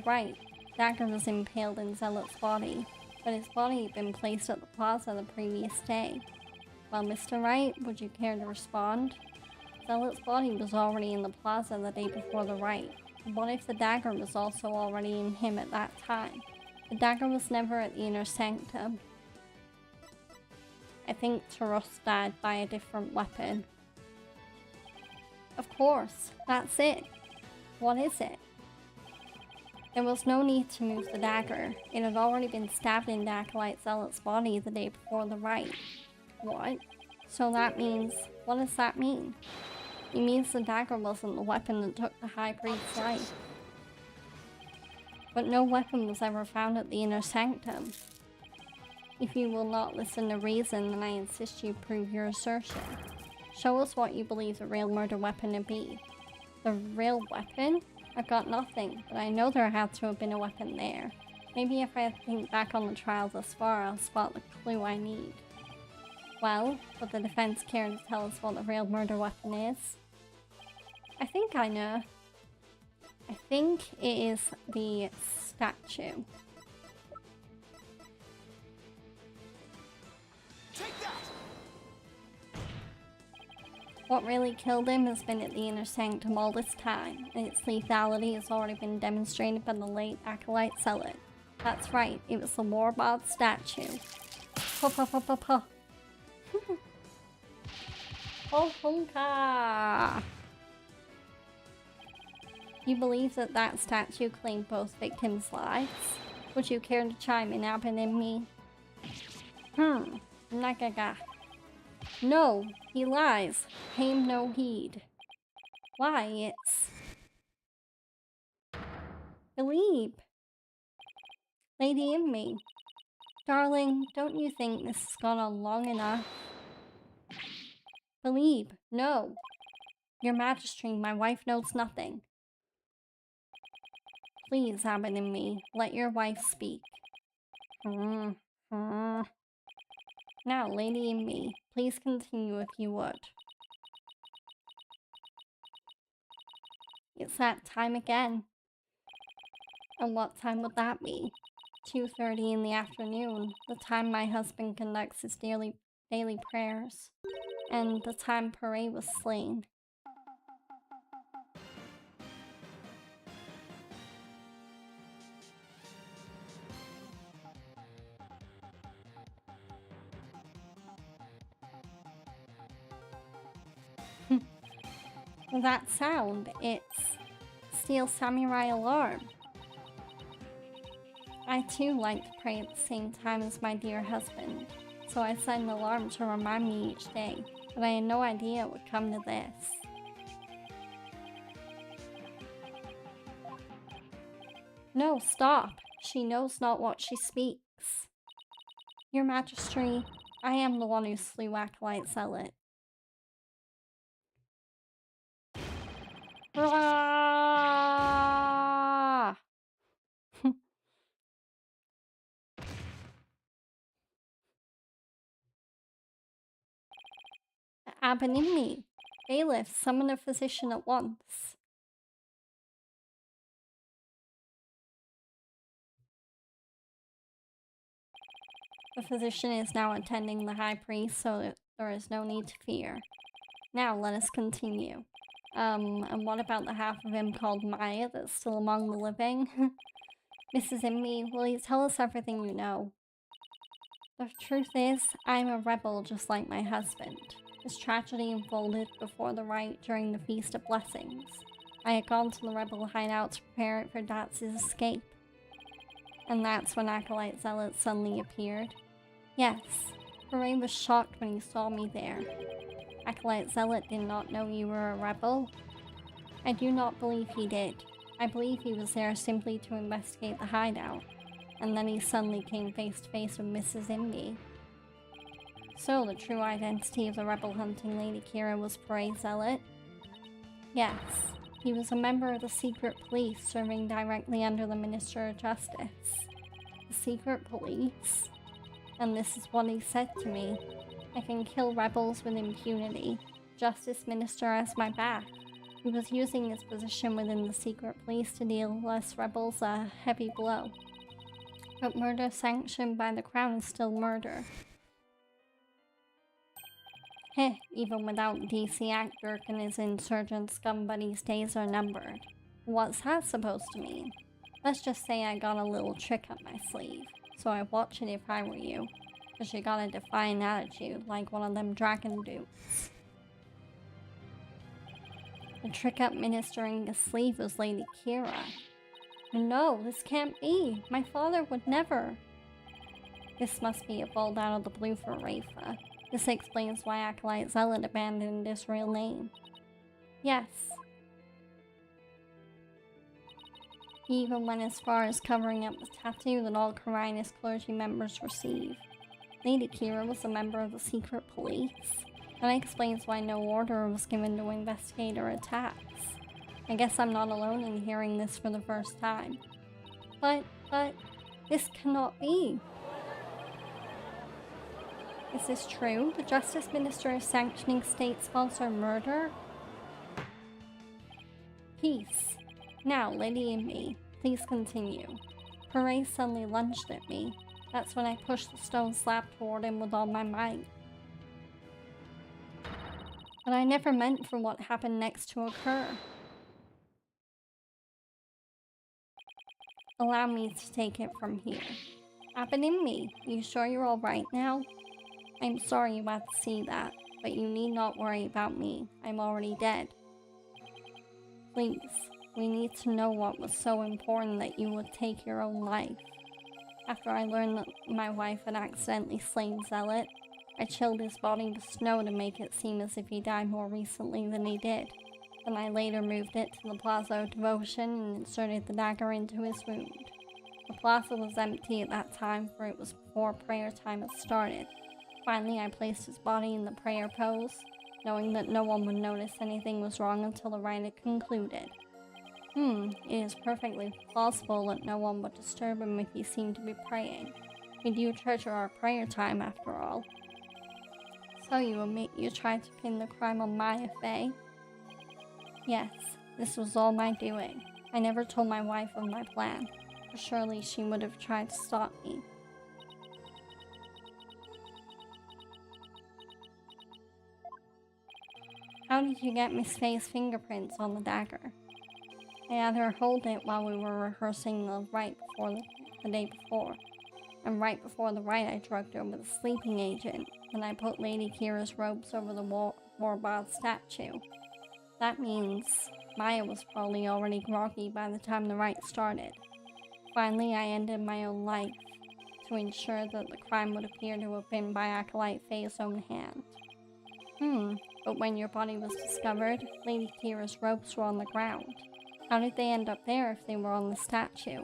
right. Dagger was impaled in Zealot's body, but his body had been placed at the plaza the previous day. Well, Mr. Wright, would you care to respond? Zealot's body was already in the plaza the day before the riot. What if the dagger was also already in him at that time? The dagger was never at the inner sanctum. I think Taros died by a different weapon. Of course, that's it. What is it? There was no need to move the dagger. It had already been stabbed into Acolyte Zealot's body the day before the riot. What? So that means... What does that mean? It means the dagger wasn't the weapon that took the High Priest's life. But no weapon was ever found at the inner sanctum. If you will not listen to reason, then I insist you prove your assertion. Show us what you believe the real murder weapon to be. The real weapon? I've got nothing, but I know there had to have been a weapon there. Maybe if I think back on the trial thus far, I'll spot the clue I need. Well, would the defense care to tell us what the real murder weapon is? I think I know. I think it is the statue. Take that! What really killed him has been at the inner sanctum all this time, and its lethality has already been demonstrated by the late Acolyte Zealot. That's right, it was the Warbard statue. Puh. Oh, Hunka! You believe that that statue claimed both victims' lives? Would you care to chime in, Abin and me? Nagaga. No, he lies. Pay him no heed. Why, it's... Believe. Lady in me. Darling, don't you think this has gone on long enough? Believe. No. Your Majesty, my wife knows nothing. Please, Abin and me, let your wife speak. Now, Lady in me, please continue if you would. It's that time again. And what time would that be? 2:30 in the afternoon, the time my husband conducts his daily prayers, and the time Pare was slain. That sound, it's Steel Samurai Alarm. I too like to pray at the same time as my dear husband, so I set an alarm to remind me each day, but I had no idea it would come to this. No, stop! She knows not what she speaks. Your Majesty, I am the one who slew Acolyte Zealot. Ah! Abanimi, bailiff, summon a physician at once. The physician is now attending the high priest, so there is no need to fear. Now let us continue. And what about the half of him called Maya that's still among the living? Mrs. Immi, will you tell us everything you know? The truth is, I am a rebel just like my husband. This tragedy unfolded before the rite during the Feast of Blessings. I had gone to the rebel hideout to prepare it for Dats's escape. And that's when Acolyte Zealot suddenly appeared. Yes, Pare was shocked when he saw me there. Acolyte Zealot did not know you were a rebel. I do not believe he did. I believe he was there simply to investigate the hideout. And then he suddenly came face to face with Mrs. Imbi. So the true identity of the rebel hunting Lady Kira was Pare Zealot? Yes, he was a member of the secret police serving directly under the Minister of Justice. The secret police? And this is what he said to me. I can kill rebels with impunity. Justice Minister has my back. He was using his position within the secret police to deal us rebels a heavy blow. But murder sanctioned by the crown is still murder. Heh, even without DC Act, Dirk and his insurgent scum buddies' days are numbered. What's that supposed to mean? Let's just say I got a little trick up my sleeve, so I'd watch it if I were you. Cause you got a defiant attitude, like one of them dragon dukes. The trick up ministering the sleeve was Lady Kira. No, this can't be. My father would never. This must be a bolt out of the blue for Rafa. This explains why Acolyte Zealot abandoned his real name. Yes. He even went as far as covering up the tattoo that all Carinus clergy members receive. Lady Kira was a member of the secret police. That explains why no order was given to investigate her attacks. I guess I'm not alone in hearing this for the first time. But, This cannot be. Is this true? The Justice Minister is sanctioning state-sponsored murder? Peace. Now, Lady and me, please continue. Perez suddenly lunged at me. That's when I pushed the stone slab toward him with all my might. But I never meant for what happened next to occur. Allow me to take it from here. Abaninmi, you sure you're alright now? I'm sorry you had to see that, but you need not worry about me. I'm already dead. Please, we need to know what was so important that you would take your own life. After I learned that my wife had accidentally slain Zealot, I chilled his body with snow to make it seem as if he died more recently than he did. Then I later moved it to the Plaza of Devotion and inserted the dagger into his wound. The plaza was empty at that time, for it was before prayer time had started. Finally, I placed his body in the prayer pose, knowing that no one would notice anything was wrong until the rite had concluded. It is perfectly plausible that no one would disturb him if he seemed to be praying. We do treasure our prayer time, after all. So you admit you tried to pin the crime on Maya Fey? Yes, this was all my doing. I never told my wife of my plan, for surely she would have tried to stop me. How did you get Miss Fey's fingerprints on the dagger? I had her hold it while we were rehearsing the rite before the day before. And right before the rite, I drugged her with a sleeping agent. Then I put Lady Kira's robes over the Warbod statue. That means Maya was probably already groggy by the time the rite started. Finally, I ended my own life to ensure that the crime would appear to have been by Acolyte Faye's own hand. But when your body was discovered, Lady Kira's robes were on the ground. How did they end up there if they were on the statue?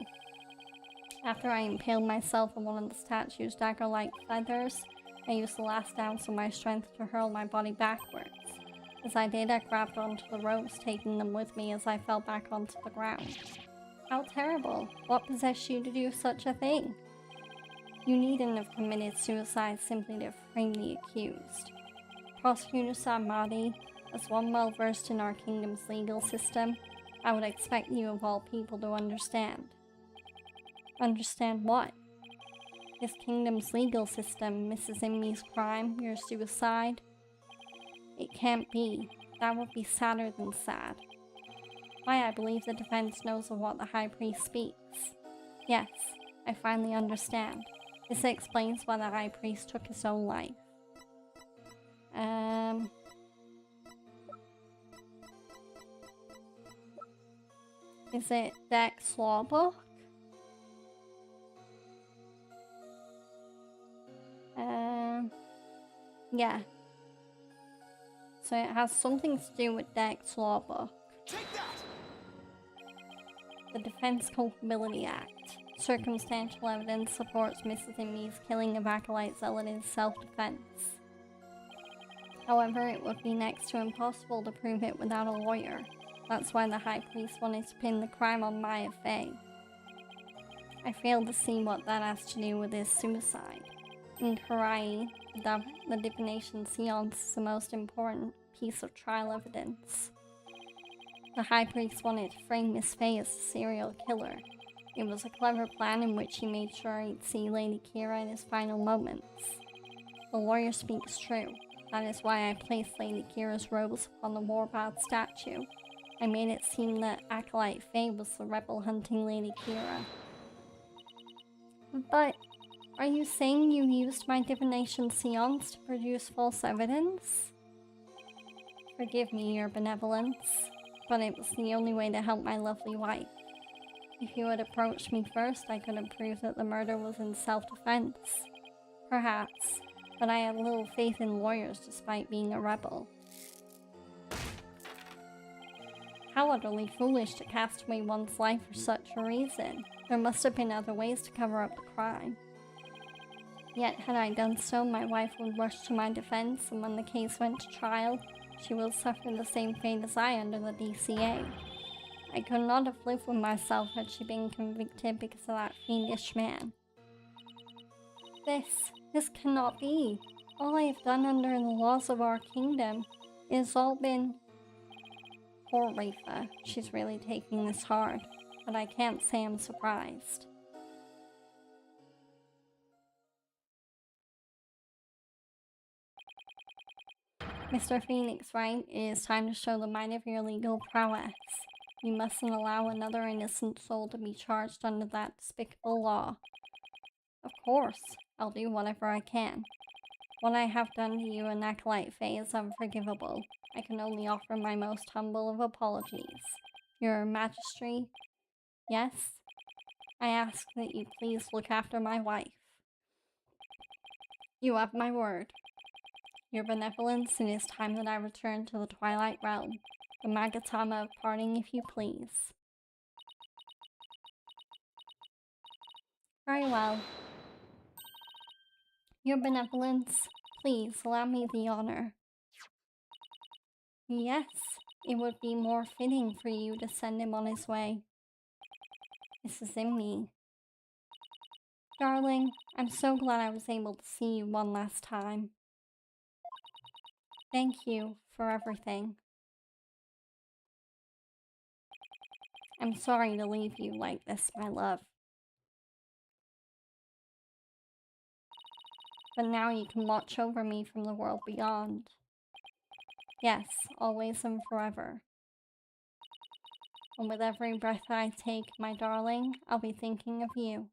After I impaled myself on one of the statue's dagger-like feathers, I used the last ounce of my strength to hurl my body backwards. As I did, I grabbed onto the ropes, taking them with me as I fell back onto the ground. How terrible! What possessed you to do such a thing? You needn't have committed suicide simply to frame the accused. Prosecutor Samadi, as one well versed in our kingdom's legal system, I would expect you of all people to understand. Understand what? This kingdom's legal system, Mrs. Immi's crime, your suicide? It can't be. That would be sadder than sad. Why, I believe the defense knows of what the High Priest speaks. Yes, I finally understand. This explains why the High Priest took his own life. Is it Dex Lawbook? Yeah. So it has something to do with Dex Lawbook. Take that! The Defense Culpability Act. Circumstantial evidence supports Mrs. Immi's killing of Acolyte Zealot in self-defense. However, it would be next to impossible to prove it without a lawyer. That's why the High Priest wanted to pin the crime on Maya Fey. I failed to see what that has to do with his suicide. In Karai, the divination seance is the most important piece of trial evidence. The High Priest wanted to frame Miss Fey as a serial killer. It was a clever plan in which he made sure he'd see Lady Kira in his final moments. The lawyer speaks true. That is why I placed Lady Kira's robes upon the Warbod statue. I made it seem that Acolyte Faye was the rebel hunting Lady Kira. But are you saying you used my divination seance to produce false evidence? Forgive me, your benevolence, but it was the only way to help my lovely wife. If you had approached me first, I could have proved that the murder was in self-defense. Perhaps, but I had little faith in lawyers despite being a rebel. How utterly foolish to cast away one's life for such a reason. There must have been other ways to cover up the crime. Yet, had I done so, my wife would rush to my defense, and when the case went to trial, she will suffer the same fate as I under the DCA. I could not have lived with myself had she been convicted because of that fiendish man. This cannot be. All I have done under the laws of our kingdom is all been... Poor Rafa, she's really taking this hard, but I can't say I'm surprised. Mr. Phoenix Wright, it is time to show the might of your legal prowess. You mustn't allow another innocent soul to be charged under that despicable law. Of course, I'll do whatever I can. What I have done to you in Acolyte Fae is unforgivable. I can only offer my most humble of apologies. Your Majesty, yes? I ask that you please look after my wife. You have my word. Your benevolence, it is time that I return to the Twilight Realm. The Magatama of parting, if you please. Very well. Your benevolence, please allow me the honor. Yes, it would be more fitting for you to send him on his way. This is in me. Darling, I'm so glad I was able to see you one last time. Thank you for everything. I'm sorry to leave you like this, my love. But now you can watch over me from the world beyond. Yes, always and forever. And with every breath I take, my darling, I'll be thinking of you.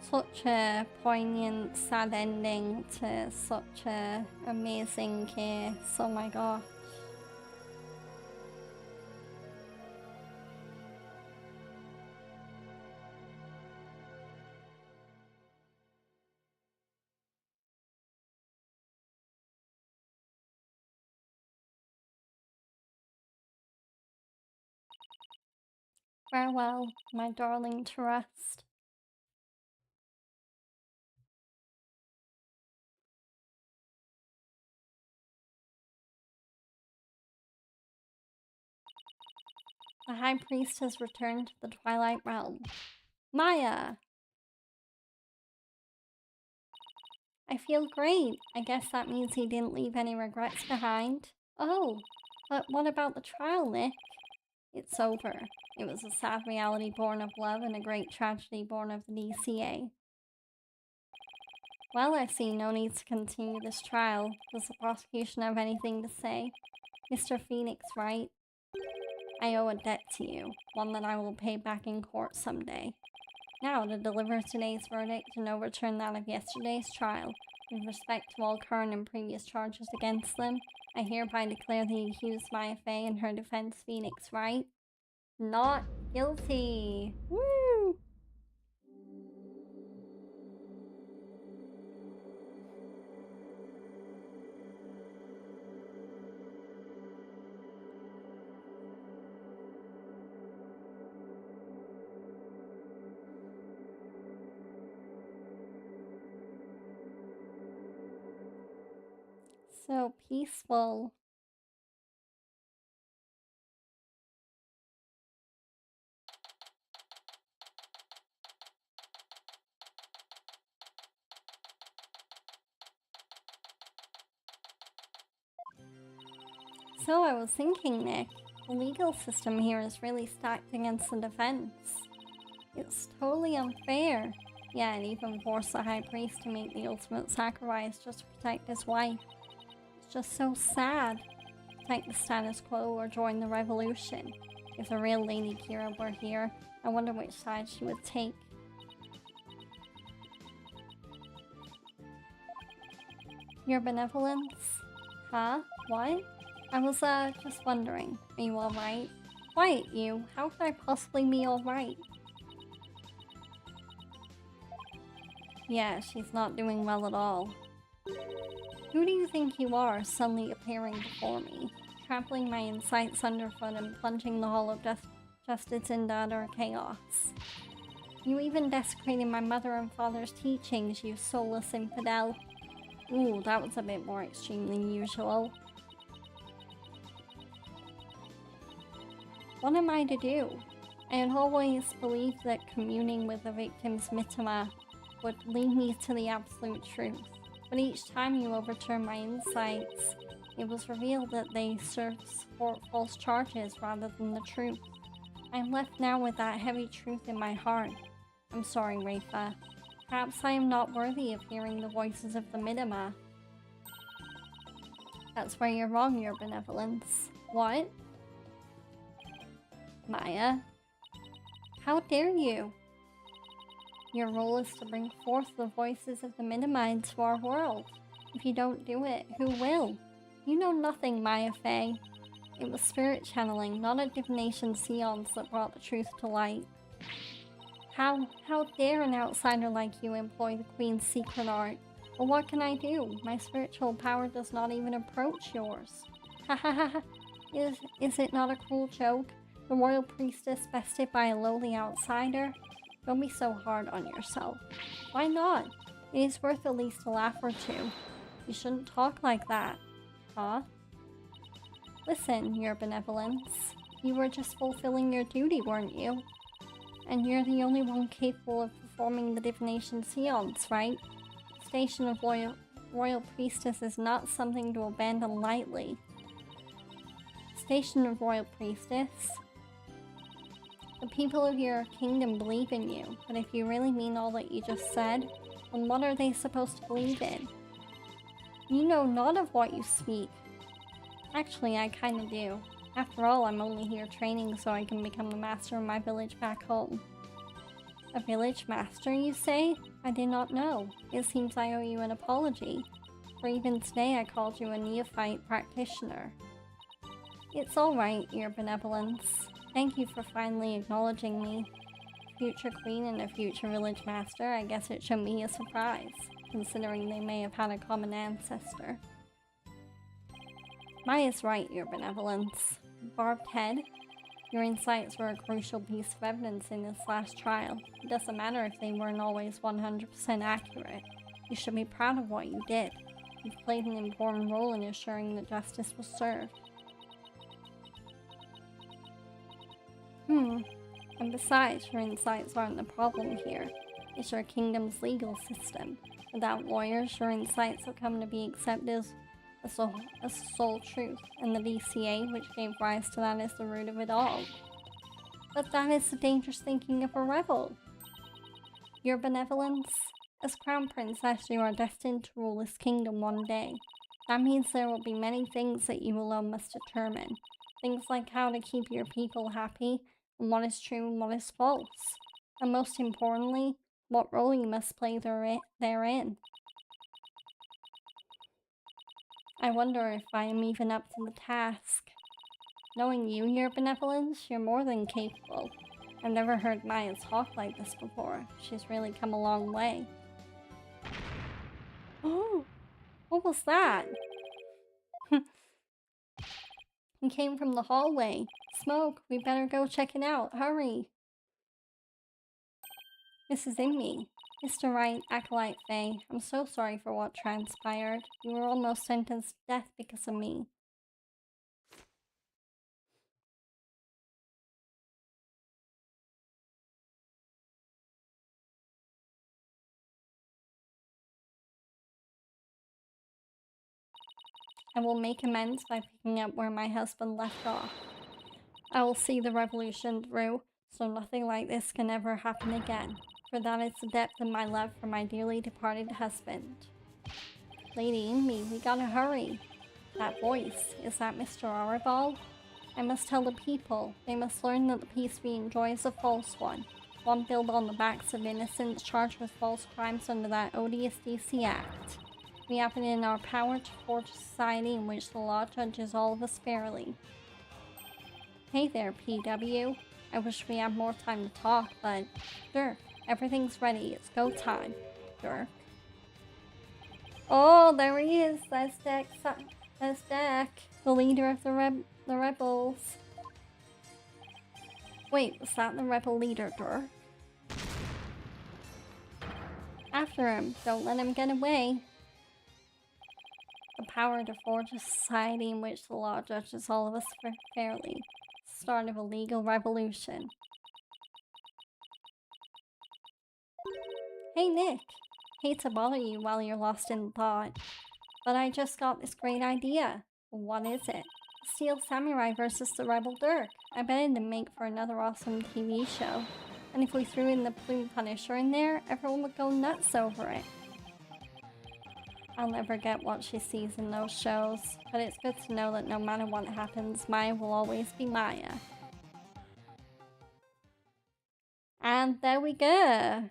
Such a poignant, sad ending to such a amazing case. Oh my gosh. Farewell, my darling to rest. The High Priest has returned to the Twilight Realm. Maya! I feel great. I guess that means he didn't leave any regrets behind. Oh, but what about the trial, Nick? It's over. It was a sad reality born of love and a great tragedy born of the DCA. Well, I see no need to continue this trial. Does the prosecution have anything to say? Mr. Phoenix, right? I owe a debt to you, one that I will pay back in court someday. Now, to deliver today's verdict and overturn that of yesterday's trial, with respect to all current and previous charges against them, I hereby declare the accused Maya Fey and her defense Phoenix Wright not guilty. Woo! So peaceful. So I was thinking, Nick, the legal system here is really stacked against the defense. It's totally unfair. Yeah, it even forced the High Priest to make the ultimate sacrifice just to protect his wife. It's just so sad. Protect the status quo or join the revolution. If the real Lady Kira were here, I wonder which side she would take. Your benevolence? Huh? What? I was, just wondering. Are you alright? Quiet, you. How could I possibly be alright? Yeah, she's not doing well at all. Who do you think you are, suddenly appearing before me, trampling my insights underfoot and plunging the hall of justice into utter chaos? You even desecrated my mother and father's teachings, you soulless infidel. Ooh, that was a bit more extreme than usual. What am I to do? I had always believed that communing with the victim's mitama would lead me to the absolute truth. But each time you overturned my insights, it was revealed that they served to support false charges rather than the truth. I am left now with that heavy truth in my heart. I'm sorry, Rafa. Perhaps I am not worthy of hearing the voices of the Midama. That's where you're wrong, your benevolence. What? Maya? How dare you? Your role is to bring forth the voices of the Midama into our world. If you don't do it, who will? You know nothing, Maya Fey. It was spirit channeling, not a divination seance that brought the truth to light. How dare an outsider like you employ the Queen's secret art? But what can I do? My spiritual power does not even approach yours. Ha ha ha ha. Is it not a cruel joke? The royal priestess bested by a lowly outsider? Don't be so hard on yourself. Why not? It is worth at least a laugh or two. You shouldn't talk like that. Huh? Listen, your benevolence. You were just fulfilling your duty, weren't you? And you're the only one capable of performing the divination seance, right? The station of royal priestess is not something to abandon lightly. Station of royal priestess? The people of your kingdom believe in you, but if you really mean all that you just said, then what are they supposed to believe in? You know not of what you speak. Actually, I kinda do. After all, I'm only here training so I can become the master of my village back home. A village master, you say? I did not know. It seems I owe you an apology, for even today I called you a neophyte practitioner. It's alright, your benevolence. Thank you for finally acknowledging me. Future queen and a future village master, I guess it shouldn't be a surprise, considering they may have had a common ancestor. Maya's right, your benevolence. Barbed head? Your insights were a crucial piece of evidence in this last trial. It doesn't matter if they weren't always 100% accurate. You should be proud of what you did. You've played an important role in ensuring that justice was served. And besides, your insights aren't the problem here. It's your kingdom's legal system. Without lawyers, your insights have come to be accepted as sole truth, and the DCA, which gave rise to that, is the root of it all. But that is the dangerous thinking of a rebel. Your benevolence? As crown princess, you are destined to rule this kingdom one day. That means there will be many things that you alone must determine. Things like how to keep your people happy, and what is true and what is false. And most importantly, what role you must play therein. I wonder if I am even up to the task. Knowing you, your benevolence, you're more than capable. I've never heard Maya talk like this before. She's really come a long way. Oh, what was that? He came from the hallway. Smoke, we better go check it out. Hurry. This is Amy. Mr. Wright, Acolyte Faye, I'm so sorry for what transpired. You were almost sentenced to death because of me. I will make amends by picking up where my husband left off. I will see the revolution through, so nothing like this can ever happen again. For that is the depth of my love for my dearly departed husband. Lady Amy, we gotta hurry. That voice, is that Mr. Aribal? I must tell the people. They must learn that the peace we enjoy is a false one built on the backs of innocents charged with false crimes under that odious DC Act. We have it in our power to forge a society in which the law judges all of us fairly. Hey there, PW. I wish we had more time to talk, but sure, everything's ready. It's go time. Dirk. Oh, there he is. There's Dirk. There's Dirk, the leader of the rebels. Wait, was that the rebel leader, Dirk? After him. Don't let him get away. The power to forge a society in which the law judges all of us fairly. Start of a legal revolution. Hey Nick, hate to bother you while you're lost in thought, but I just got this great idea. What is it? Steel Samurai versus the Rebel Dirk. I bet it'd make for another awesome TV show. And if we threw in the Blue Punisher in there, everyone would go nuts over it. I'll never get what she sees in those shows, but it's good to know that no matter what happens, Maya will always be Maya. And there we go.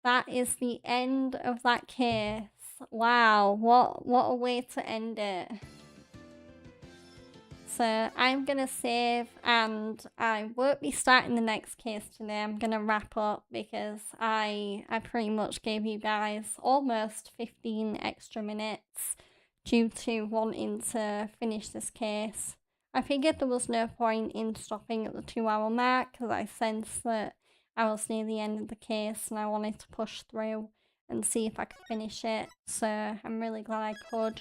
That is the end of that case. Wow, what a way to end it. So I'm gonna save, and I won't be starting the next case today. I'm gonna wrap up because I pretty much gave you guys almost 15 extra minutes due to wanting to finish this case. I figured there was no point in stopping at the 2-hour mark because I sensed that I was near the end of the case and I wanted to push through and see if I could finish it. So I'm really glad I could.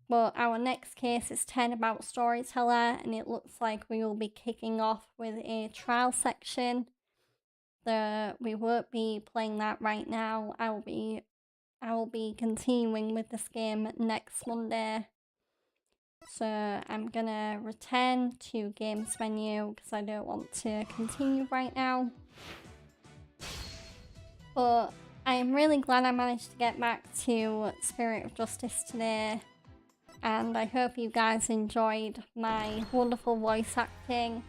But our next case is 10 about Storyteller, and it looks like we will be kicking off with a trial section. We won't be playing that right now. I will be continuing with this game next Monday. So I'm gonna return to games menu because I don't want to continue right now. But I am really glad I managed to get back to Spirit of Justice today. And I hope you guys enjoyed my wonderful voice acting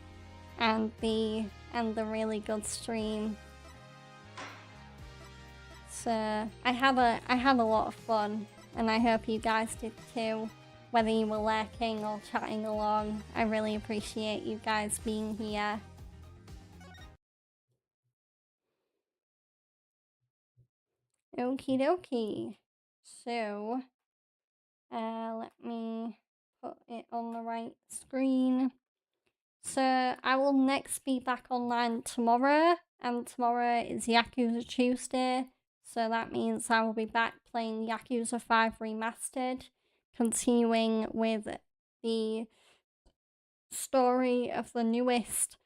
and the really good stream. So I had a lot of fun, and I hope you guys did too. Whether you were lurking or chatting along, I really appreciate you guys being here. Okie dokie. So let me put it on the right screen. So I will next be back online tomorrow, and tomorrow is Yakuza Tuesday, so that means I will be back playing Yakuza 5 Remastered, continuing with the story of the newest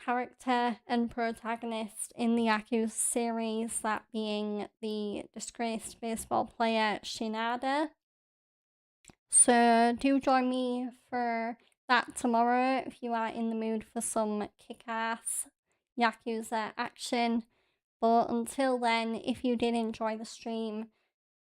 character and protagonist in the Yakuza series, that being the disgraced baseball player Shinada. So do join me for that tomorrow if you are in the mood for some kick-ass Yakuza action. But until then, if you did enjoy the stream,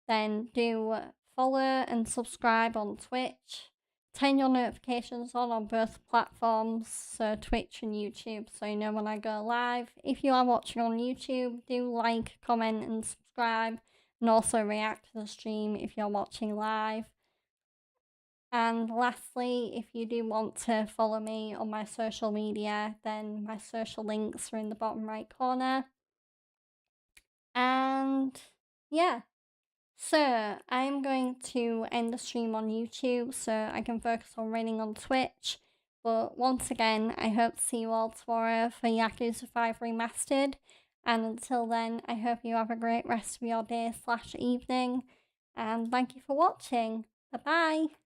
then do follow and subscribe on Twitch. Turn your notifications on both platforms, so Twitch and YouTube, so you know when I go live. If you are watching on YouTube, do like, comment and subscribe, and also react to the stream if you're watching live. And lastly, if you do want to follow me on my social media, then my social links are in the bottom right corner. And yeah, so I'm going to end the stream on YouTube so I can focus on reading on Twitch. But once again, I hope to see you all tomorrow for Yakuza 5 Remastered. And until then, I hope you have a great rest of your day / evening. And thank you for watching. Bye-bye.